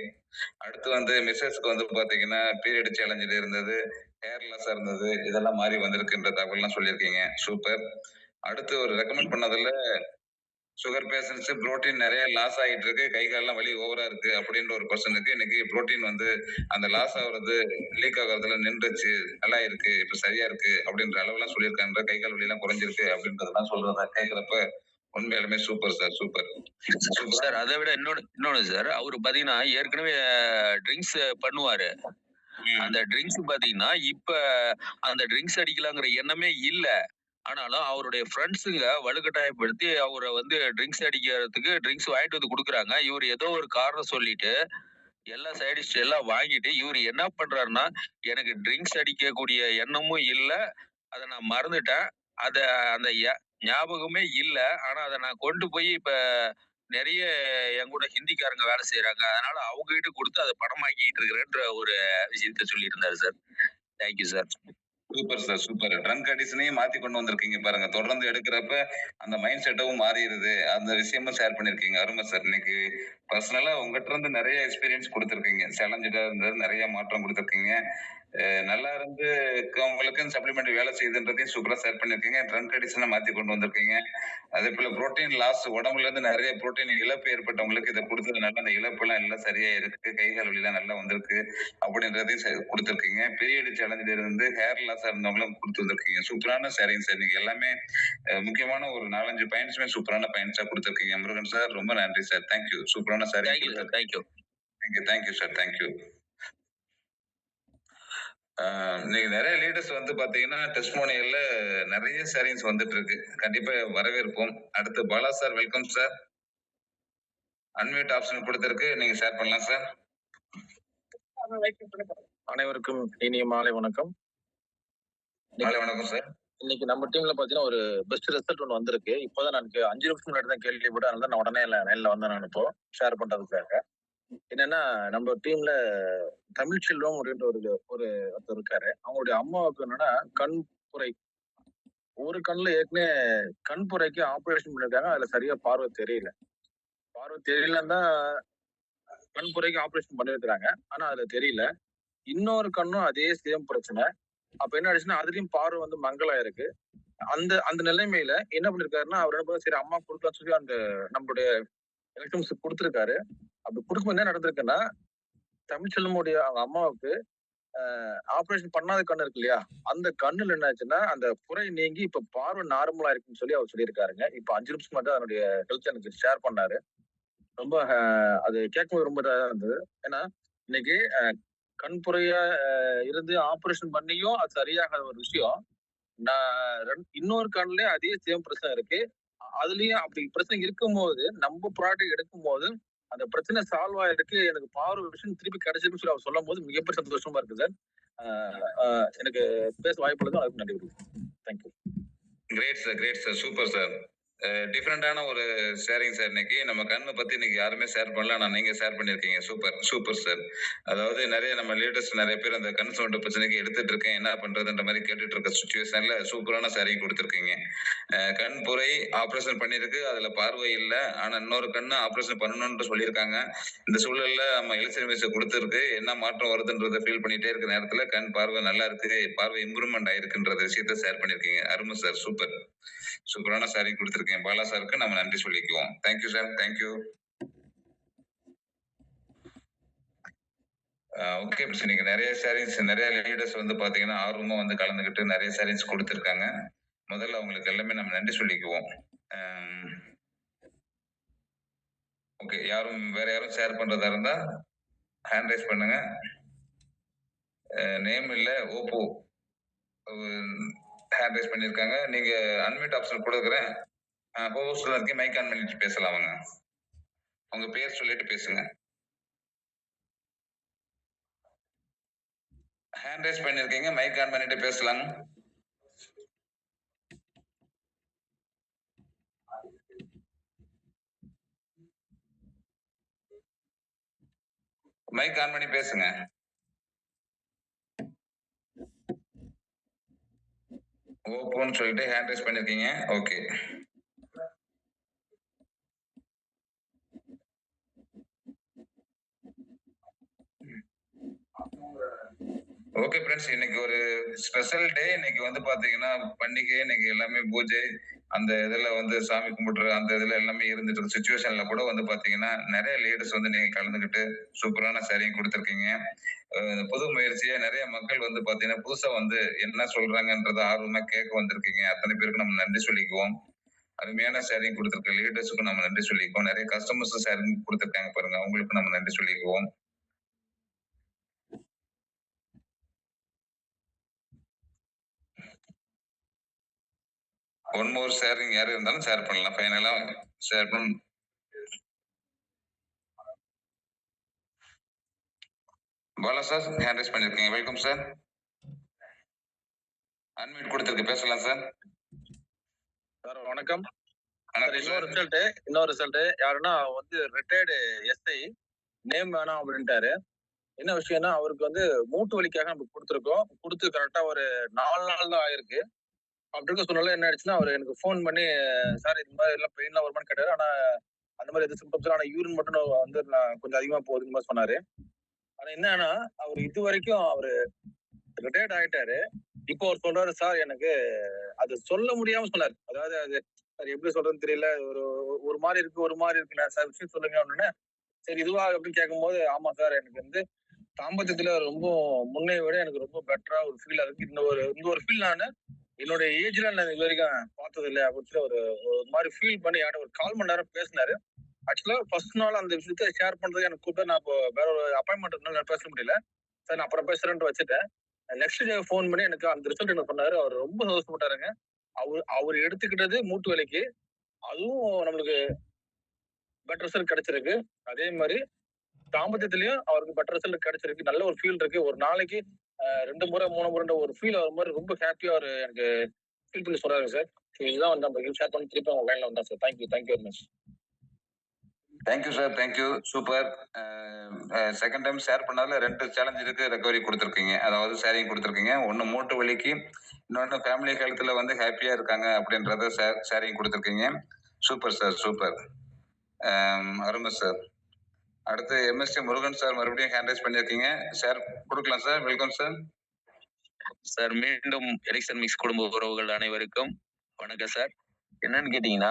அடுத்து வந்து மிஸ்ஸஸ்க்கு வந்து பாத்தீங்கன்னா பீரியட் சேலஞ்சில் இருந்தது, ஹேர் லாஸ் இருந்தது, இதெல்லாம் மாறி வந்திருக்குன்ற தகவல்லாம் சொல்லியிருக்கீங்க. சூப்பர். அடுத்து ஒரு ரெக்கமெண்ட் பண்ணதுல சுகர் பேஷண்ட்ஸ் புரோட்டீன் நிறைய லாஸ் ஆகிட்டு இருக்கு, கை கால்லாம் வலி ஓவரா இருக்கு அப்படின்ற ஒரு பர்சனுக்கு இன்னைக்கு புரோட்டீன் வந்து அந்த லாஸ் ஆகுறது லீக் ஆகுறதுல நின்றுச்சு, நல்லா இருக்கு, இப்ப சரியா இருக்கு அப்படின்ற அளவுலாம் சொல்லியிருக்காங்க. கை கால் வலி எல்லாம் குறைஞ்சிருக்கு அப்படின்றதெல்லாம் சொல்றத கேட்கிறப்ப உண்மையாலுமே சூப்பர் சார், சூப்பர் சார். அதை விட இன்னொன்னு சார், அவரு பாத்தீங்கன்னா ஏற்கனவே ட்ரிங்க்ஸ் பண்ணுவாரு. அந்த ட்ரிங்க்ஸ் பாத்தீங்கன்னா இப்ப அந்த ட்ரிங்க்ஸ் அடிக்கலாங்கிற எண்ணமே இல்ல. ஆனாலும் அவருடைய ஃப்ரெண்ட்ஸுங்க வலுக்கட்டாயப்படுத்தி அவரை வந்து ட்ரிங்க்ஸ் அடிக்கிறதுக்கு ட்ரிங்க்ஸ் வாங்கிட்டு வந்து கொடுக்குறாங்க. இவர் ஏதோ ஒரு காரணம் சொல்லிட்டு எல்லா சைடிஸ்ட் எல்லாம் வாங்கிட்டு இவர் என்ன பண்றாருன்னா, எனக்கு ட்ரிங்க்ஸ் அடிக்கக்கூடிய எண்ணமும் இல்ல, அதை நான் மறந்துட்டேன், அந்த ஞாபகமே இல்ல. ஆனா அதை நான் கொண்டு போய் இப்ப நிறைய என் கூட ஹிந்திக்காரங்க வேலை செய்யறாங்க, அதனால அவங்க கிட்ட கொடுத்து அதை பணமாக்கிட்டு இருக்கிறேன்ற ஒரு விஷயத்த சொல்லி இருந்தாரு sir. Thank you sir. Super sir, super. ட்ரங்க் அடிஷனையும் மாத்தி கொண்டு வந்திருக்கீங்க பாருங்க. தொடர்ந்து எடுக்கிறப்ப அந்த மைண்ட் செட்டவும் மாறிடுது. அந்த விஷயமும் ஷேர் பண்ணிருக்கீங்க. அருமை சார். இன்னைக்கு பர்சனலா உங்ககிட்ட இருந்து நிறைய எக்ஸ்பீரியன்ஸ் கொடுத்துருக்கீங்க. சேலஞ்சா இருந்தது, நிறைய மாற்றம் கொடுத்துருக்கீங்க. நல்லா இருந்து அவங்களுக்கும் சப்ளிமெண்ட் வேலை செய்யுதுன்றதையும் சூப்பரா ஷேர் பண்ணிருக்கீங்க. ட்ரங்க் அடிஷனை மாத்தி கொண்டு வந்திருக்கீங்க. அதே போல புரோட்டீன் லாஸ், உடம்புல இருந்து நிறைய புரோட்டீன் இழப்பு ஏற்பட்டவங்களுக்கு இதை கொடுத்ததுனால அந்த இழப்பு எல்லாம் சரியா இருக்கு, கை கால் வலி எல்லாம் நல்லா வந்திருக்கு அப்படின்றதையும் கொடுத்திருக்கீங்க. பீரியட் சேலஞ்சில இருந்து ஹேர் லாஸ் இருந்தவங்களும் கொடுத்து வந்திருக்கீங்க. சூப்பரான ஷேரிங் சார். நீங்க எல்லாமே முக்கியமான ஒரு 4-5 பாயிண்ட்ஸுமே சூப்பரான பாயிண்ட்ஸா கொடுத்திருக்கீங்க. முருகன் சார் ரொம்ப நன்றி சார். தேங்க்யூ. சூப்பரான sharing. Thank you sir. Thank you. Thank you sir. Thank you. நீங்க நிறைய லீடர்ஸ் வந்து பாத்தீங்கன்னா டெஸ்டிமோனியல்ல நிறைய ஷேரிங்ஸ் வந்துட்டு இருக்கு. கண்டிப்பா வரவேற்போம். அடுத்து Bala sir, welcome sir. Unmute option கொடுத்திருக்கு, நீங்க ஷேர் பண்ணலாம் சார். அனைவருக்கும் இனிய மாலை வணக்கம். மாலை வணக்கம் சார். இன்னைக்கு நம்ம டீம்ல பாத்தீங்கன்னா ஒரு பெஸ்ட் ரிசல்ட் ஒன்று வந்திருக்கு. இப்போதான் எனக்கு 5 நிமிஷம் முன்னாடி தான் கேள்விப்பட்டேன். அதனால நான் உடனே லைன்ல வந்தேன். நான் இப்போ ஷேர் பண்றதுக்காக என்னன்னா, நம்ம டீம்ல தமிழ் செல்வம் அப்படின்ற ஒருத்தர் இருக்காரு. அவங்களுடைய அம்மாவுக்கு என்னன்னா கண் புரை, ஒரு கண்ணுல ஏற்கனவே கண் புரைக்கு ஆபரேஷன் பண்ணிருக்காங்க. அதுல சரியா பார்வை தெரியலன்னு தான் கண் புரைக்கு ஆபரேஷன் பண்ணிருக்காங்க. ஆனா அதுல தெரியல. இன்னொரு கண்ணும் அதே சேம் பிரச்சனை. அப்ப என்ன ஆயிடுச்சுன்னா அதுலயும் பார்வை வந்து மங்கலா இருக்கு. அந்த நிலைமையில என்ன பண்ணிருக்காருன்னா, அவர் என்ன சரி அம்மா கொடுக்கலாம் சொல்லி அந்த நம்மளுடைய எலக்ட்ரானிக்ஸ் கொடுத்திருக்காரு. அப்படி கொடுக்கும்போது என்ன நடந்திருக்குன்னா, தமிழ்ச்செல்வமுடைய அவங்க அம்மாவுக்கு ஆபரேஷன் பண்ணாத கண்ணு இருக்கு இல்லையா, அந்த கண்ணுல என்ன ஆச்சுன்னா அந்த புரை நீங்கி இப்ப பார்வை நார்மலா இருக்குன்னு சொல்லி அவர் சொல்லியிருக்காருங்க. இப்ப 5 நிமிஷம் மட்டும் அதனுடைய ஹெல்த் எனக்கு ஷேர் பண்ணாரு. ரொம்ப அது கேட்கும்போது ரொம்ப இதா இருந்தது. ஏன்னா இன்னைக்கு கண் புரையா இருந்து ஆபரேஷன் பண்ணியும் அது சரியாகாத ஒரு விஷயம். நான் இன்னொரு கண்ணுலயே அதே சேம் பிரச்சனை இருக்கு. அதுலயும் அப்படி பிரச்சனை இருக்கும்போது நம்ம ப்ராடக்ட் எடுக்கும் போது அந்த பிரச்சனை சால்வ் ஆயிருக்கு, எனக்கு பார்வை விஷயம் திருப்பி கிடைச்சிருக்குன்னு சொல்லி அவர் சொல்லும் போது மிகப்பெரிய சந்தோஷமா இருக்கு சார். எனக்கு பேச வாய்ப்பு உள்ளது, அதுக்கு நன்றி. Thank you. Great sir, great sir, super sir. டிஃப்ரெண்டான ஒரு ஷேரிங் சார். இன்னைக்கு நம்ம கண்ணை பத்தி இன்னைக்கு யாருமே ஷேர் பண்ணல, ஆனா நீங்க ஷேர் பண்ணிருக்கீங்க. Super super sir. அதாவது நிறைய நம்ம லீடர்ஸ் நிறைய பேர் அந்த கண் சவுண்ட் பிரச்சனைக்கு எடுத்துட்டு இருக்கேன், என்ன பண்றதுன்ற மாதிரி கேட்டுட்டு இருக்க சுச்சுவேஷன்ல சூப்பரான ஷேரிங் கொடுத்திருக்கீங்க. கண் புரை ஆபரேஷன் பண்ணிருக்கு, அதுல பார்வை இல்லை, ஆனா இன்னொரு கண்ணு ஆபரேஷன் பண்ணணும்னு சொல்லியிருக்காங்க. இந்த சூழல்ல நம்ம எலிசர்வீஸ் கொடுத்திருக்கு, என்ன மாற்றம் வருதுன்றதை ஃபீல் பண்ணிட்டே இருக்க நேரத்துல கண் பார்வை நல்லா இருக்கு, பார்வை இம்ப்ரூவ்மெண்ட் ஆயிருக்குன்ற விஷயத்த ஷேர் பண்ணிருக்கீங்க. அருமை சார், சூப்பர். சூப்பரான ஷேரிங் கொடுத்திருக்கேன். பாலா சாருக்கு நம்ம நன்றி சொல்லிக்குவோம். Thank you sir. தேங்க்யூ. ஓகே, நீங்க நிறைய ஷேரிங்ஸ், நிறைய லீடர்ஸ் வந்து பாத்தீங்கன்னா ஆர்வமா வந்து கலந்துகிட்டு நிறைய ஷேரிங்ஸ் கொடுத்திருக்காங்க. முதல்ல அவங்களுக்கு எல்லாமே நம்ம நன்றி சொல்லிக்குவோம். ஓகே, வேற யாரும் ஷேர் பண்றதா இருந்தா ஹேண்ட் ரைஸ் பண்ணுங்க. நேம் இல்ல, ஓப்போ ஹேண்ட் ரைஸ் பண்ணிருக்காங்க. நீங்க அன்மியூட் ஆப்ஷன் கொடுக்குறேன். ஹோஸ்ட்ல இருக்க மைக் ஆன் பண்ணிட்டு பேசலாம். அவங்க உங்க பேர் சொல்லிட்டு பேசுங்க. ஹேண்ட் ரைஸ் பண்ணிருக்கீங்க, மைக் ஆன் பண்ணிட்டு பேசலாம். மைக் ஆன் பண்ணி பேசுங்க. ஓப்போன்னு சொல்லிட்டு ஹேண்ட் ரைஸ் பண்ணிருக்கீங்க. ஓகே, ஓகே ஃப்ரெண்ட்ஸ், இன்னைக்கு ஒரு ஸ்பெஷல் டே. இன்னைக்கு வந்து பாத்தீங்கன்னா பண்டிகை, இன்னைக்கு எல்லாமே பூஜை, அந்த இதுல வந்து சாமி கும்பிடுற அந்த இதுல எல்லாமே இருந்துட்டு இருக்க சுச்சுவேஷன்ல கூட வந்து பாத்தீங்கன்னா நிறைய லீடர்ஸ் வந்து நீங்க கலந்துகிட்டு சூப்பரான ஷேரிங் கொடுத்திருக்கீங்க. புது முயற்சியா நிறைய மக்கள் வந்து பாத்தீங்கன்னா புதுசா வந்து என்ன சொல்றாங்கன்றத ஆர்வமா கேட்க வந்திருக்கீங்க. அத்தனை பேருக்கு நம்ம நன்றி சொல்லிக்குவோம். அருமையான ஷேரிங் கொடுத்திருக்க லீடர்ஸுக்கும் நம்ம நன்றி சொல்லிக்குவோம். நிறைய கஸ்டமர்ஸ் ஷேரிங் கொடுத்திருக்காங்க பாருங்க, அவங்களுக்கு நம்ம நன்றி சொல்லிக்குவோம். ஒன் மோர் ஷேரிங் யாரு இருந்தாலும் ஷேர் பண்ணலாம். ஃபைனலா ஷேர் பண்ண பாலா சார் ஹேண்ட் ரைஸ் பண்ணிருக்கீங்க. Welcome sir. அன்மியூட் கொடுத்திருக்கு, பேசலாம் சார். சார் வணக்கம். இன்னொரு ரிசல்ட் யாருன்னா வந்து ரிட்டையர்டு எஸ்ஐ, நேம் வேணாம் அப்படின்ட்டாரு. என்ன விஷயம்னா அவருக்கு வந்து மூட்டு வலிக்காக நம்ம கொடுத்துருக்கோம். கொடுத்து கரெக்டா ஒரு 4 நாள் தான் ஆயிருக்கு. அப்படி இருக்க சொன்னால என்ன ஆயிடுச்சுன்னா, அவர் எனக்கு ஃபோன் பண்ணி சார் இது மாதிரி எல்லாம் பெயின்லாம் வருமானு கேட்டாரு. ஆனா அந்த மாதிரி எது சிம்டம்ஸ், ஆனா யூரின் மட்டும் வந்து கொஞ்சம் அதிகமா போகுதுன்னு மாதிரி சொன்னாரு. ஆனா என்னன்னா அவர் இது வரைக்கும் அவரு ரிட்டையர்ட் ஆயிட்டாரு. இப்போ அவர் சொல்றாரு, சார் எனக்கு அது சொல்ல முடியாம சொன்னாரு. அதாவது அது அது எப்படி சொல்றதுன்னு தெரியல. ஒரு ஒரு மாரி இருக்கு, ஒரு மாரி இருக்கு. நான் சார் விஷயம் சொல்லுங்க அப்படின்னே. சரி இதுவா அப்படின்னு கேட்கும்போது, ஆமா சார் எனக்கு வந்து தாம்பத்தியத்துல ரொம்ப முன்னைய விட எனக்கு ரொம்ப பெட்டரா ஒரு ஃபீல் இருக்கு. இந்த ஒரு ஃபீல் நானு என்னுடைய ஏஜ்ல நான் இது வரைக்கும் பார்த்தது இல்லை அப்படின்னு சொல்லி ஒரு மாதிரி ஃபீல் பண்ணி என்கிட்ட ஒரு 1/4 மணி நேரம் பேசினாரு. ஆக்சுவலா ஃபர்ஸ்ட் நாள் அந்த விஷயத்த ஷேர் பண்றதுக்கு எனக்கு கூப்பிட்டு நான் இப்போ வேற ஒரு அப்பாயின்மெண்ட் இருந்தாலும் நான் பேச முடியல. சார் நான் அப்புறம் பேசுறேன்ட்டு வச்சுட்டேன். நெக்ஸ்ட் டே ஃபோன் பண்ணி எனக்கு அந்த ரிசல்ட் என்ன சொன்னாரு. அவர் ரொம்ப சந்தோஷப்பட்டாருங்க. அவர் எடுத்துக்கிட்டது மூட்டு வலிக்கு. அதுவும் நம்மளுக்கு பெட்டர் ரிசல்ட் கிடைச்சிருக்கு. அதே மாதிரி தாம்பத்தியத்திலயும் அவருக்கு பெட்டர் ரிசல்ட் கிடைச்சிருக்கு. நல்ல ஒரு ஃபீல் இருக்கு. ஒரு நாளைக்கு 2 முறை 3 முறை ஒரு ஃபீல் ஆகிற மாதிரி ரொம்ப ஹாப்பியா அவரு எனக்கு ஃபீல் பண்ணி சொல்றாரு சார். இதுதான் வந்து நம்ம ஷேர் பண்ணி திருப்பி அவங்க லைன்ல வந்தா sir. Thank you very much. Thank you sir, thank you, super. Second time share பண்ணால 2 சேலஞ்ச் இருக்கு, ரெக்கவரி கொடுத்துருக்கீங்க, அதாவது ஷேரிங் கொடுத்துருக்கீங்க. ஒன்று மூட்டு வலிக்கு, இன்னொன்று ஃபேமிலி ஹெல்த்தில் வந்து ஹாப்பியாக இருக்காங்க அப்படின்றத ஷேரிங் கொடுத்துருக்கீங்க. சூப்பர் சார், சூப்பர், அருமை சார். அடுத்து எம்எஸ்டி முருகன் சார் மறுபடியும் ஹேண்ட் ரைஸ் பண்ணியிருக்கீங்க. சார் கொடுக்கலாம் சார், வெல்கம் சார். சார் மீண்டும் எலெக்ஷன் மிக்ஸ் குடும்ப உறவுகள் அனைவருக்கும் வணக்கம் சார். என்னன்னு கேட்டீங்கன்னா,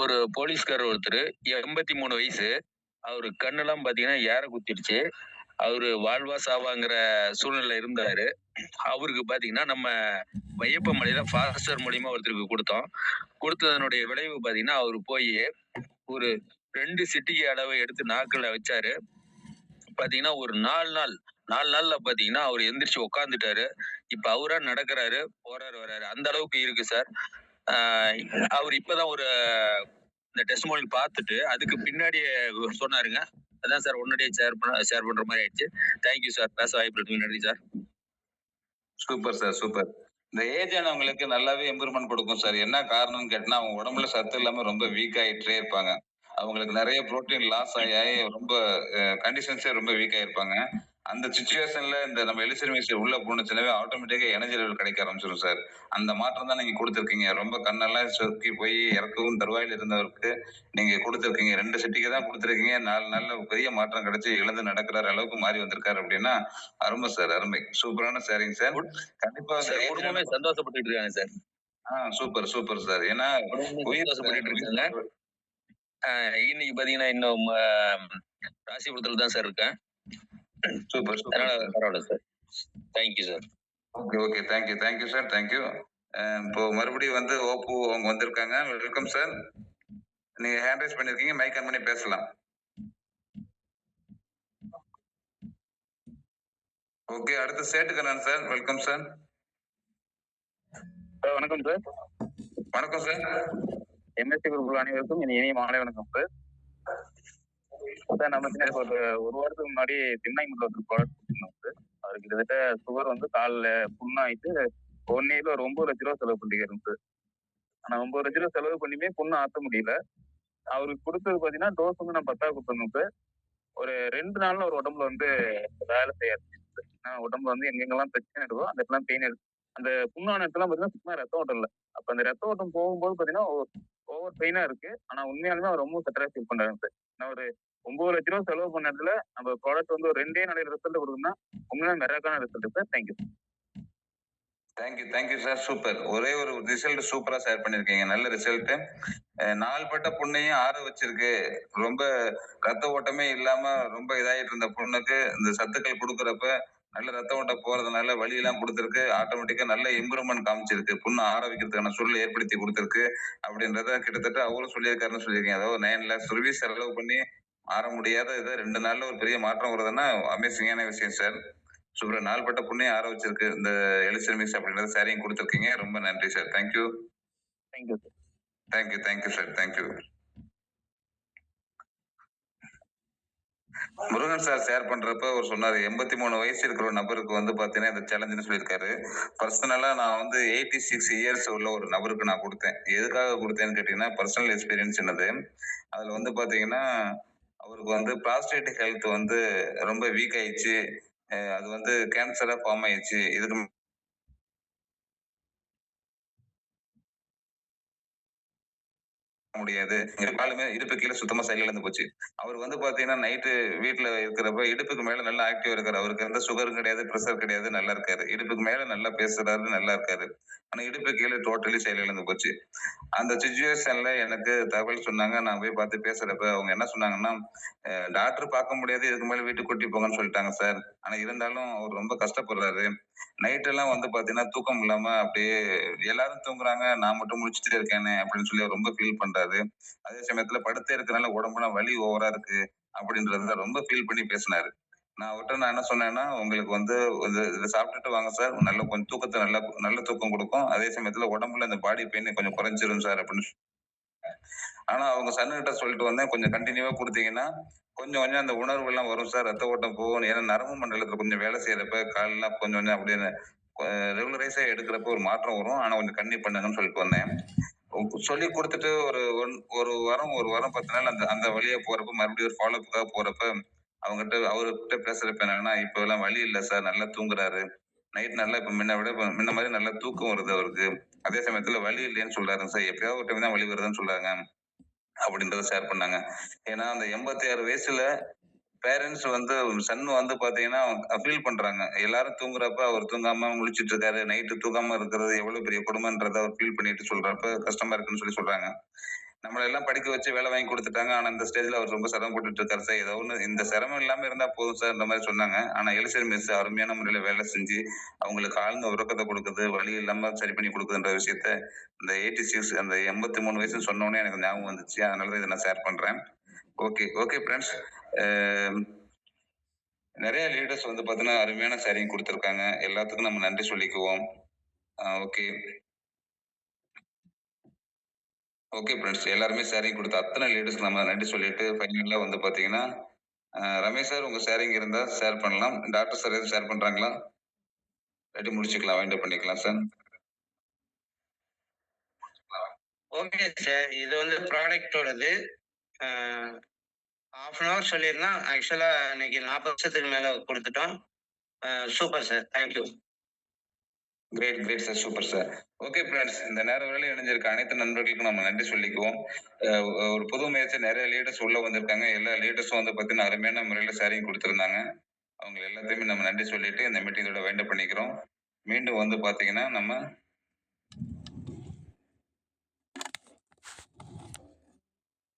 ஒரு போலீஸ்காரர் ஒருத்தர் 83 வயசு, அவரு கண்ணெல்லாம் பாத்தீங்கன்னா ஏற குத்திடுச்சு. அவரு வாழ்வா சாவாங்கிற சூழ்நிலை இருந்தாரு. அவருக்கு பாத்தீங்கன்னா நம்ம வையப்ப மலையில ஃபாஸ்டர் மூலியமா ஒருத்தருக்கு கொடுத்தோம். கொடுத்ததனுடைய விளைவு பாத்தீங்கன்னா அவரு போய் ஒரு 2 சிட்டிகை அளவு எடுத்து நாக்குல வச்சாரு. பாத்தீங்கன்னா ஒரு 4 நாள்ல பாத்தீங்கன்னா அவர் எந்திரிச்சு உட்காந்துட்டாரு. இப்ப அவரா நடக்கிறாரு, போறாரு, வர்றாரு. அந்த அளவுக்கு இருக்கு சார். அவர் இப்பதான் ஒரு இந்த டெஸ்டிமோனியல் பார்த்துட்டு அதுக்கு பின்னாடி சொன்னாருங்க. அதான் சார் உடனடியே ஷேர் பண்ற மாதிரி ஆயிடுச்சு. Thank you sir. பேச வாய்ப்பு நன்றி சார். Super sir, super. இந்த ஏஜ் ஆனவங்களுக்கு நல்லாவே இம்ப்ரூவ்மெண்ட் கொடுக்கும் சார். என்ன காரணம்னு கேட்டா அவங்க உடம்புல சத்து இல்லாம ரொம்ப வீக் ஆயிட்டே இருப்பாங்க. அவங்களுக்கு நிறைய புரோட்டீன் லாஸ் ஆகி ரொம்ப கண்டிஷன்ஸே ரொம்ப வீக் ஆயிருப்பாங்க. அந்த சிச்சுவேஷன்ல இந்த நம்ம எலிசர் மிக்ஸர் உள்ள போனுச்சுனாவே ஆட்டோமேட்டிக்கா எனர்ஜி லெவல் கிடைக்க ஆரம்பிச்சிடும் சார். அந்த மாற்றம் தான் நீங்க கொடுத்துருக்கீங்க. ரொம்ப கண்ணெல்லாம் சொக்கி போய் இறக்கவும் தருவாயில் இருந்தவருக்கு நீங்க கொடுத்துருக்கீங்க. 2 சிட்டிக்கு தான் கொடுத்துருக்கீங்க. 4 நாள்ல பெரிய மாற்றம் கிடைச்சு எழுந்து நடக்கிற அளவுக்கு மாறி வந்திருக்காரு அப்படின்னா அருமை சார், அருமை. சூப்பரான ஷேரிங் சார். கண்டிப்பா குடும்பமே சந்தோஷப்பட்டு இருக்காங்க சார். Super, super sir. ஏன்னா உயிர் சந்தோஷப்பட்டு இருக்காங்க. இன்னைக்கு பாத்தீங்கன்னா இன்னும் ராசிபுரத்துல தான் சார் இருக்கேன். சூப்பர், அதனால பரவாயில்ல sir. Thank you sir. Okay, okay. Thank you sir, thank you. இப்போ மறுபடியும் வந்து ஓப்பு அவங்க வந்திருக்காங்க. Welcome sir. நீங்க ஹேண்ட் ரைஸ் பண்ணிருக்கீங்க, மைக் ஆன் பண்ணி பேசலாம். ஓகே, அடுத்து சேட்டுக்கண்ணன் சார். Welcome sir. வணக்கம் சார். வணக்கம் சார். எம்எஸ்சி குரூப் அனைவருக்கும் இனிய மாலை வணக்கம் சார். சார் நம்ம ஒரு வாரத்துக்கு முன்னாடி திருநாய்மலை ஒரு ப்ராடக்ட் கொடுத்துருந்தோம் சார். அவருக்கு கிட்டத்தட்ட சுகர் வந்து காலில் புண்ணாயிட்டு 1 இயர்ல ஒரு 9 லட்ச ரூபா செலவு பண்ணிக்கிறோம் சார். ஆனா 9 லட்ச ரூபா செலவு பண்ணியுமே புண்ணை ஆற்ற முடியல. அவருக்கு கொடுத்தது பார்த்தீங்கன்னா டோஸ் வந்து நான் 10 கொடுத்துருந்தோம் சார். ஒரு 2 நாள்ல ஒரு உடம்புல வந்து வேலை செய்ய ஆரம்பிச்சு சார். உடம்புல வந்து எங்கெங்கெல்லாம் பிரச்சனை இருக்கோ அந்த இடத்துல பெயின் இருக்கு. அந்த புண்ணான இடத்துல பார்த்தீங்கன்னா சுத்தமா ரத்த ஓட்டம் இல்லை. அப்ப அந்த ரத்த ஓட்டம் போகும்போது பார்த்தீங்கன்னா ஓவர் பெயினா இருக்கு. ஆனா உண்மையாலுமே அவர் ரொம்ப பெட்டரா ஃபீல் பண்றாங்க சார். நான் ஒரு 9 லட்ச ரூபா செலவு பண்ண இடத்துல நம்ம ப்ராடக்ட் வந்து ஒரு 2 நாளைக்கு ரிசல்ட் கொடுக்கணும்னா உண்மையிலே மிராக்கான result sir. Thank you. Thank you sir, super. ஒரே ஒரு ரிசல்ட் சூப்பரா ஷேர் பண்ணிருக்கீங்க. நல்ல ரிசல்ட். நாள்பட்ட புண்ணையும் ஆற வச்சிருக்கு. ரொம்ப ரத்த ஓட்டமே இல்லாம ரொம்ப இதாயிட்டு இருந்த புண்ணுக்கு இந்த சத்துக்கள் கொடுக்கறப்ப நல்ல ரத்த ஓட்டம் போறதுனால வலி எல்லாம் கொடுத்துருக்கு. ஆட்டோமேட்டிக்கா நல்ல இம்ப்ரூவ்மெண்ட் காமிச்சிருக்கு. புண்ணை ஆற வைக்கிறதுக்கான சூழலை ஏற்படுத்தி கொடுத்துருக்கு அப்படின்றத கிட்டத்தட்ட அவரும் சொல்லியிருக்காருன்னு சொல்லியிருக்கீங்க. அதாவது 9 lakhs rupees செலவு பண்ணி ஆற முடியாத இதை 2 நாள்ல ஒரு பெரிய மாற்றம் வருதுன்னா அமேசிங்கான விஷயம் சார். சூப்பர். நாள்பட்ட புண்ணையும் ஆற வச்சிருக்கு இந்த எலிசர் மிக்ஸ் அப்படின்றத ஷேரிங் கொடுத்துருக்கீங்க. ரொம்ப நன்றி sir. Thank you. Thank you sir. Thank you sir, thank you. Murugan sir share பண்றப்ப அவர் சொன்னாரு 83 வயசு இருக்கிற ஒரு நபருக்கு வந்து பாத்தீங்கன்னா இந்த சேலஞ்சுன்னு சொல்லியிருக்காரு. பர்சனலா நான் வந்து 86 இயர்ஸ் உள்ள ஒரு நபருக்கு நான் கொடுத்தேன். எதுக்காக கொடுத்தேன்னு கேட்டீங்கன்னா பர்சனல் எக்ஸ்பீரியன்ஸ் என்னது. அதுல வந்து பாத்தீங்கன்னா அவருக்கு வந்து ப்ராஸ்டேட் ஹெல்த் வந்து ரொம்ப வீக் ஆயிடுச்சு. அது வந்து கேன்சரா ஃபார்ம் ஆயிடுச்சு. இதுக்கு முடியாது. காலுமே இடுப்பு கீழே சுத்தமா செயல் இழந்து போச்சு. அவர் வந்து பாத்தீங்கன்னா நைட்டு வீட்டுல இருக்கிறப்ப இடுப்புக்கு மேல நல்லா ஆக்டிவா இருக்காரு. அவருக்கு எந்த சுகரும் கிடையாது, பிரஷர் கிடையாது, நல்லா இருக்காரு. இடுப்புக்கு மேல நல்லா பேசுறாரு, நல்லா இருக்காரு. ஆனா இடுப்பு கீழே டோட்டலி செயல் இழந்து போச்சு. அந்த சிச்சுவேஷன்ல எனக்கு தகவல் சொன்னாங்க. நான் போய் பார்த்து பேசுறப்ப அவங்க என்ன சொன்னாங்கன்னா, டாக்டர் பார்க்க முடியாது. இதுக்கு மேல வீட்டுக்கு கூட்டிட்டு போங்கன்னு சொல்லிட்டாங்க சார். ஆனா இருந்தாலும் அவர் ரொம்ப கஷ்டப்படுறாரு. நைட் எல்லாம் வந்து பாத்தீங்கன்னா தூக்கம் இல்லாம அப்படியே எல்லாரும் தூங்குறாங்க, நான் மட்டும் முழிச்சுட்டே இருக்கேனே அப்படின்னு சொல்லி அவர் ரொம்ப ஃபீல் பண்றாரு. அதே சமயத்துல படுத்தே இருக்கறனால உடம்புலாம் வலி ஓவரா இருக்கு அப்படின்றத ரொம்ப ஃபீல் பண்ணி பேசினாரு. நான் என்ன சொன்னேன்னா, உங்களுக்கு வந்து இத சாப்பிட்டுட்டு வாங்க சார். நல்ல கொஞ்சம் தூக்கத்த நல்ல தூக்கம் குடுக்கும். அதே சமயத்துல உடம்புல அந்த பாடி பெயின் கொஞ்சம் குறைஞ்சிரும் சார் அப்படின்னு. ஆனா அவங்க சன்னுகிட்ட சொல்லிட்டு வந்தேன், கொஞ்சம் கன்டினியூவா குடுத்தீங்கன்னா, கொஞ்சம் கொஞ்சம் அந்த உணர்வுலாம் வரும் சார். ரத்த ஓட்டம் போகும். ஏன்னா நரம்பு மண்டலத்துல கொஞ்சம் வேலை செய்யறப்ப கால்லாம் கொஞ்சம் கொஞ்சம் அப்படியே ரெகுலரைஸா எடுக்கிறப்ப ஒரு மாற்றம் வரும். ஆனா கொஞ்சம் கன்னி பண்ணுங்கன்னு சொல்லிட்டு வந்தேன். சொல்லி குடுத்துட்டு ஒரு வாரம் 10 நாள் அந்த அந்த வழியா போறப்ப மறுபடியும் ஒரு ஃபாலோ அப்க்காக போறப்ப அவர்கிட்ட பேசுறப்ப என்னன்னா, இப்பல்லாம் வலி இல்ல சார். நல்லா தூங்குறாரு. நைட் நல்லா இப்ப முன்ன மாரி நல்லா தூக்கம் வருது அவருக்கு. அதே சமயத்துல வலி இல்லைன்னு சொல்றாருங்க சார். எப்பயாவது ஒரு டைம் தான் வலி வருதுன்னு சொல்றாங்க. அப்படின்றத ஷேர் பண்ணாங்க. ஏன்னா அந்த 86 வயசுல பேரண்ட்ஸ் வந்து சன் வந்து பாத்தீங்கன்னா ஃபீல் பண்றாங்க. எல்லாரும் தூங்குறப்ப அவர் தூங்காம முழிச்சிட்டு இருக்காரு. நைட்டு தூங்காம இருக்கிறது எவ்வளவு பெரிய கொடுமைன்றத அவர் ஃபீல் பண்ணிட்டு சொல்றப்ப கஷ்டமா இருக்குன்னு சொல்லி சொல்றாங்க. நம்மள எல்லாம் படிக்க வச்சு வேலை வாங்கி கொடுத்துட்டாங்க. ஆனா இந்த ஸ்டேஜ்ல அவர் ரொம்ப சிரமப்பட்டுட்டு இருக்காரு சார். ஏதோ ஒண்ணு இந்த சிரமம் இல்லாம இருந்தா போதும் சார்ன்ற மாதிரி சொன்னாங்க. ஆனா எலிசர் மிஸ் அருமையான முறையில வேலை செஞ்சு அவங்களுக்கு ஆழ்ந்த உறக்கத்தை கொடுக்குது, வலி இல்லாம சரி பண்ணி கொடுக்குதுன்ற விஷயத்த இந்த 86 அந்த 83 வயசுன்னு சொன்ன உடனே எனக்கு ஞாபகம் வந்துச்சு. அதனாலதான் இதை நான் ஷேர் பண்றேன். Okay friends. நிறைய லீடர்ஸ் வந்து பாத்தீங்கன்னா அருமையான ஷேரிங் கொடுத்திருக்காங்க. எல்லாத்துக்கும் நம்ம நன்றி சொல்லிக்குவோம். ஓகே ஃப்ரெண்ட்ஸ், எல்லாருமே ஷேரிங் கொடுத்த அத்தனை லீடர்ஸ்க்கு நம்ம நன்றி சொல்லிட்டு ஃபைனலா வந்து பாத்தீங்கன்னா ரமேஷ் சார் உங்க ஷேரிங் இருந்தா ஷேர் பண்ணலாம். டாக்டர் சார் எதுவும் ஷேர் பண்றாங்களா? ரெடி முடிச்சுக்கலாம், வைண்ட் அப் பண்ணிக்கலாம் சார். ஓகே சார், இது வந்து ப்ராடக்டோடது. 1/2 hour சொல்லியிருந்தா ஆக்சுவலா இன்னைக்கு 40 வருஷத்துக்கு மேல கொடுத்துட்டோம். Super sir, thank you. Great sir, super sir. Okay friends, இந்த நேரம் வரையில இணைஞ்சிருக்க அனைத்து நண்பர்களுக்கும் நம்ம நன்றி சொல்லிக்குவோம். ஒரு புது முயற்சி, நிறைய லீடர்ஸ் உள்ள வந்திருக்காங்க. எல்லா லீடர்ஸும் வந்து பாத்தீங்கன்னா அருமையான முறையில ஷேரிங் கொடுத்திருந்தாங்க. அவங்க எல்லாத்தையுமே நம்ம நன்றி சொல்லிட்டு இந்த மீட்டிங்கோட வைண்ட் அப் பண்ணிக்கிறோம். மீண்டும் வந்து பாத்தீங்கன்னா நம்ம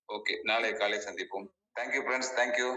ஓகே நாளை காலை சந்திப்போம். Thank you friends, thank you.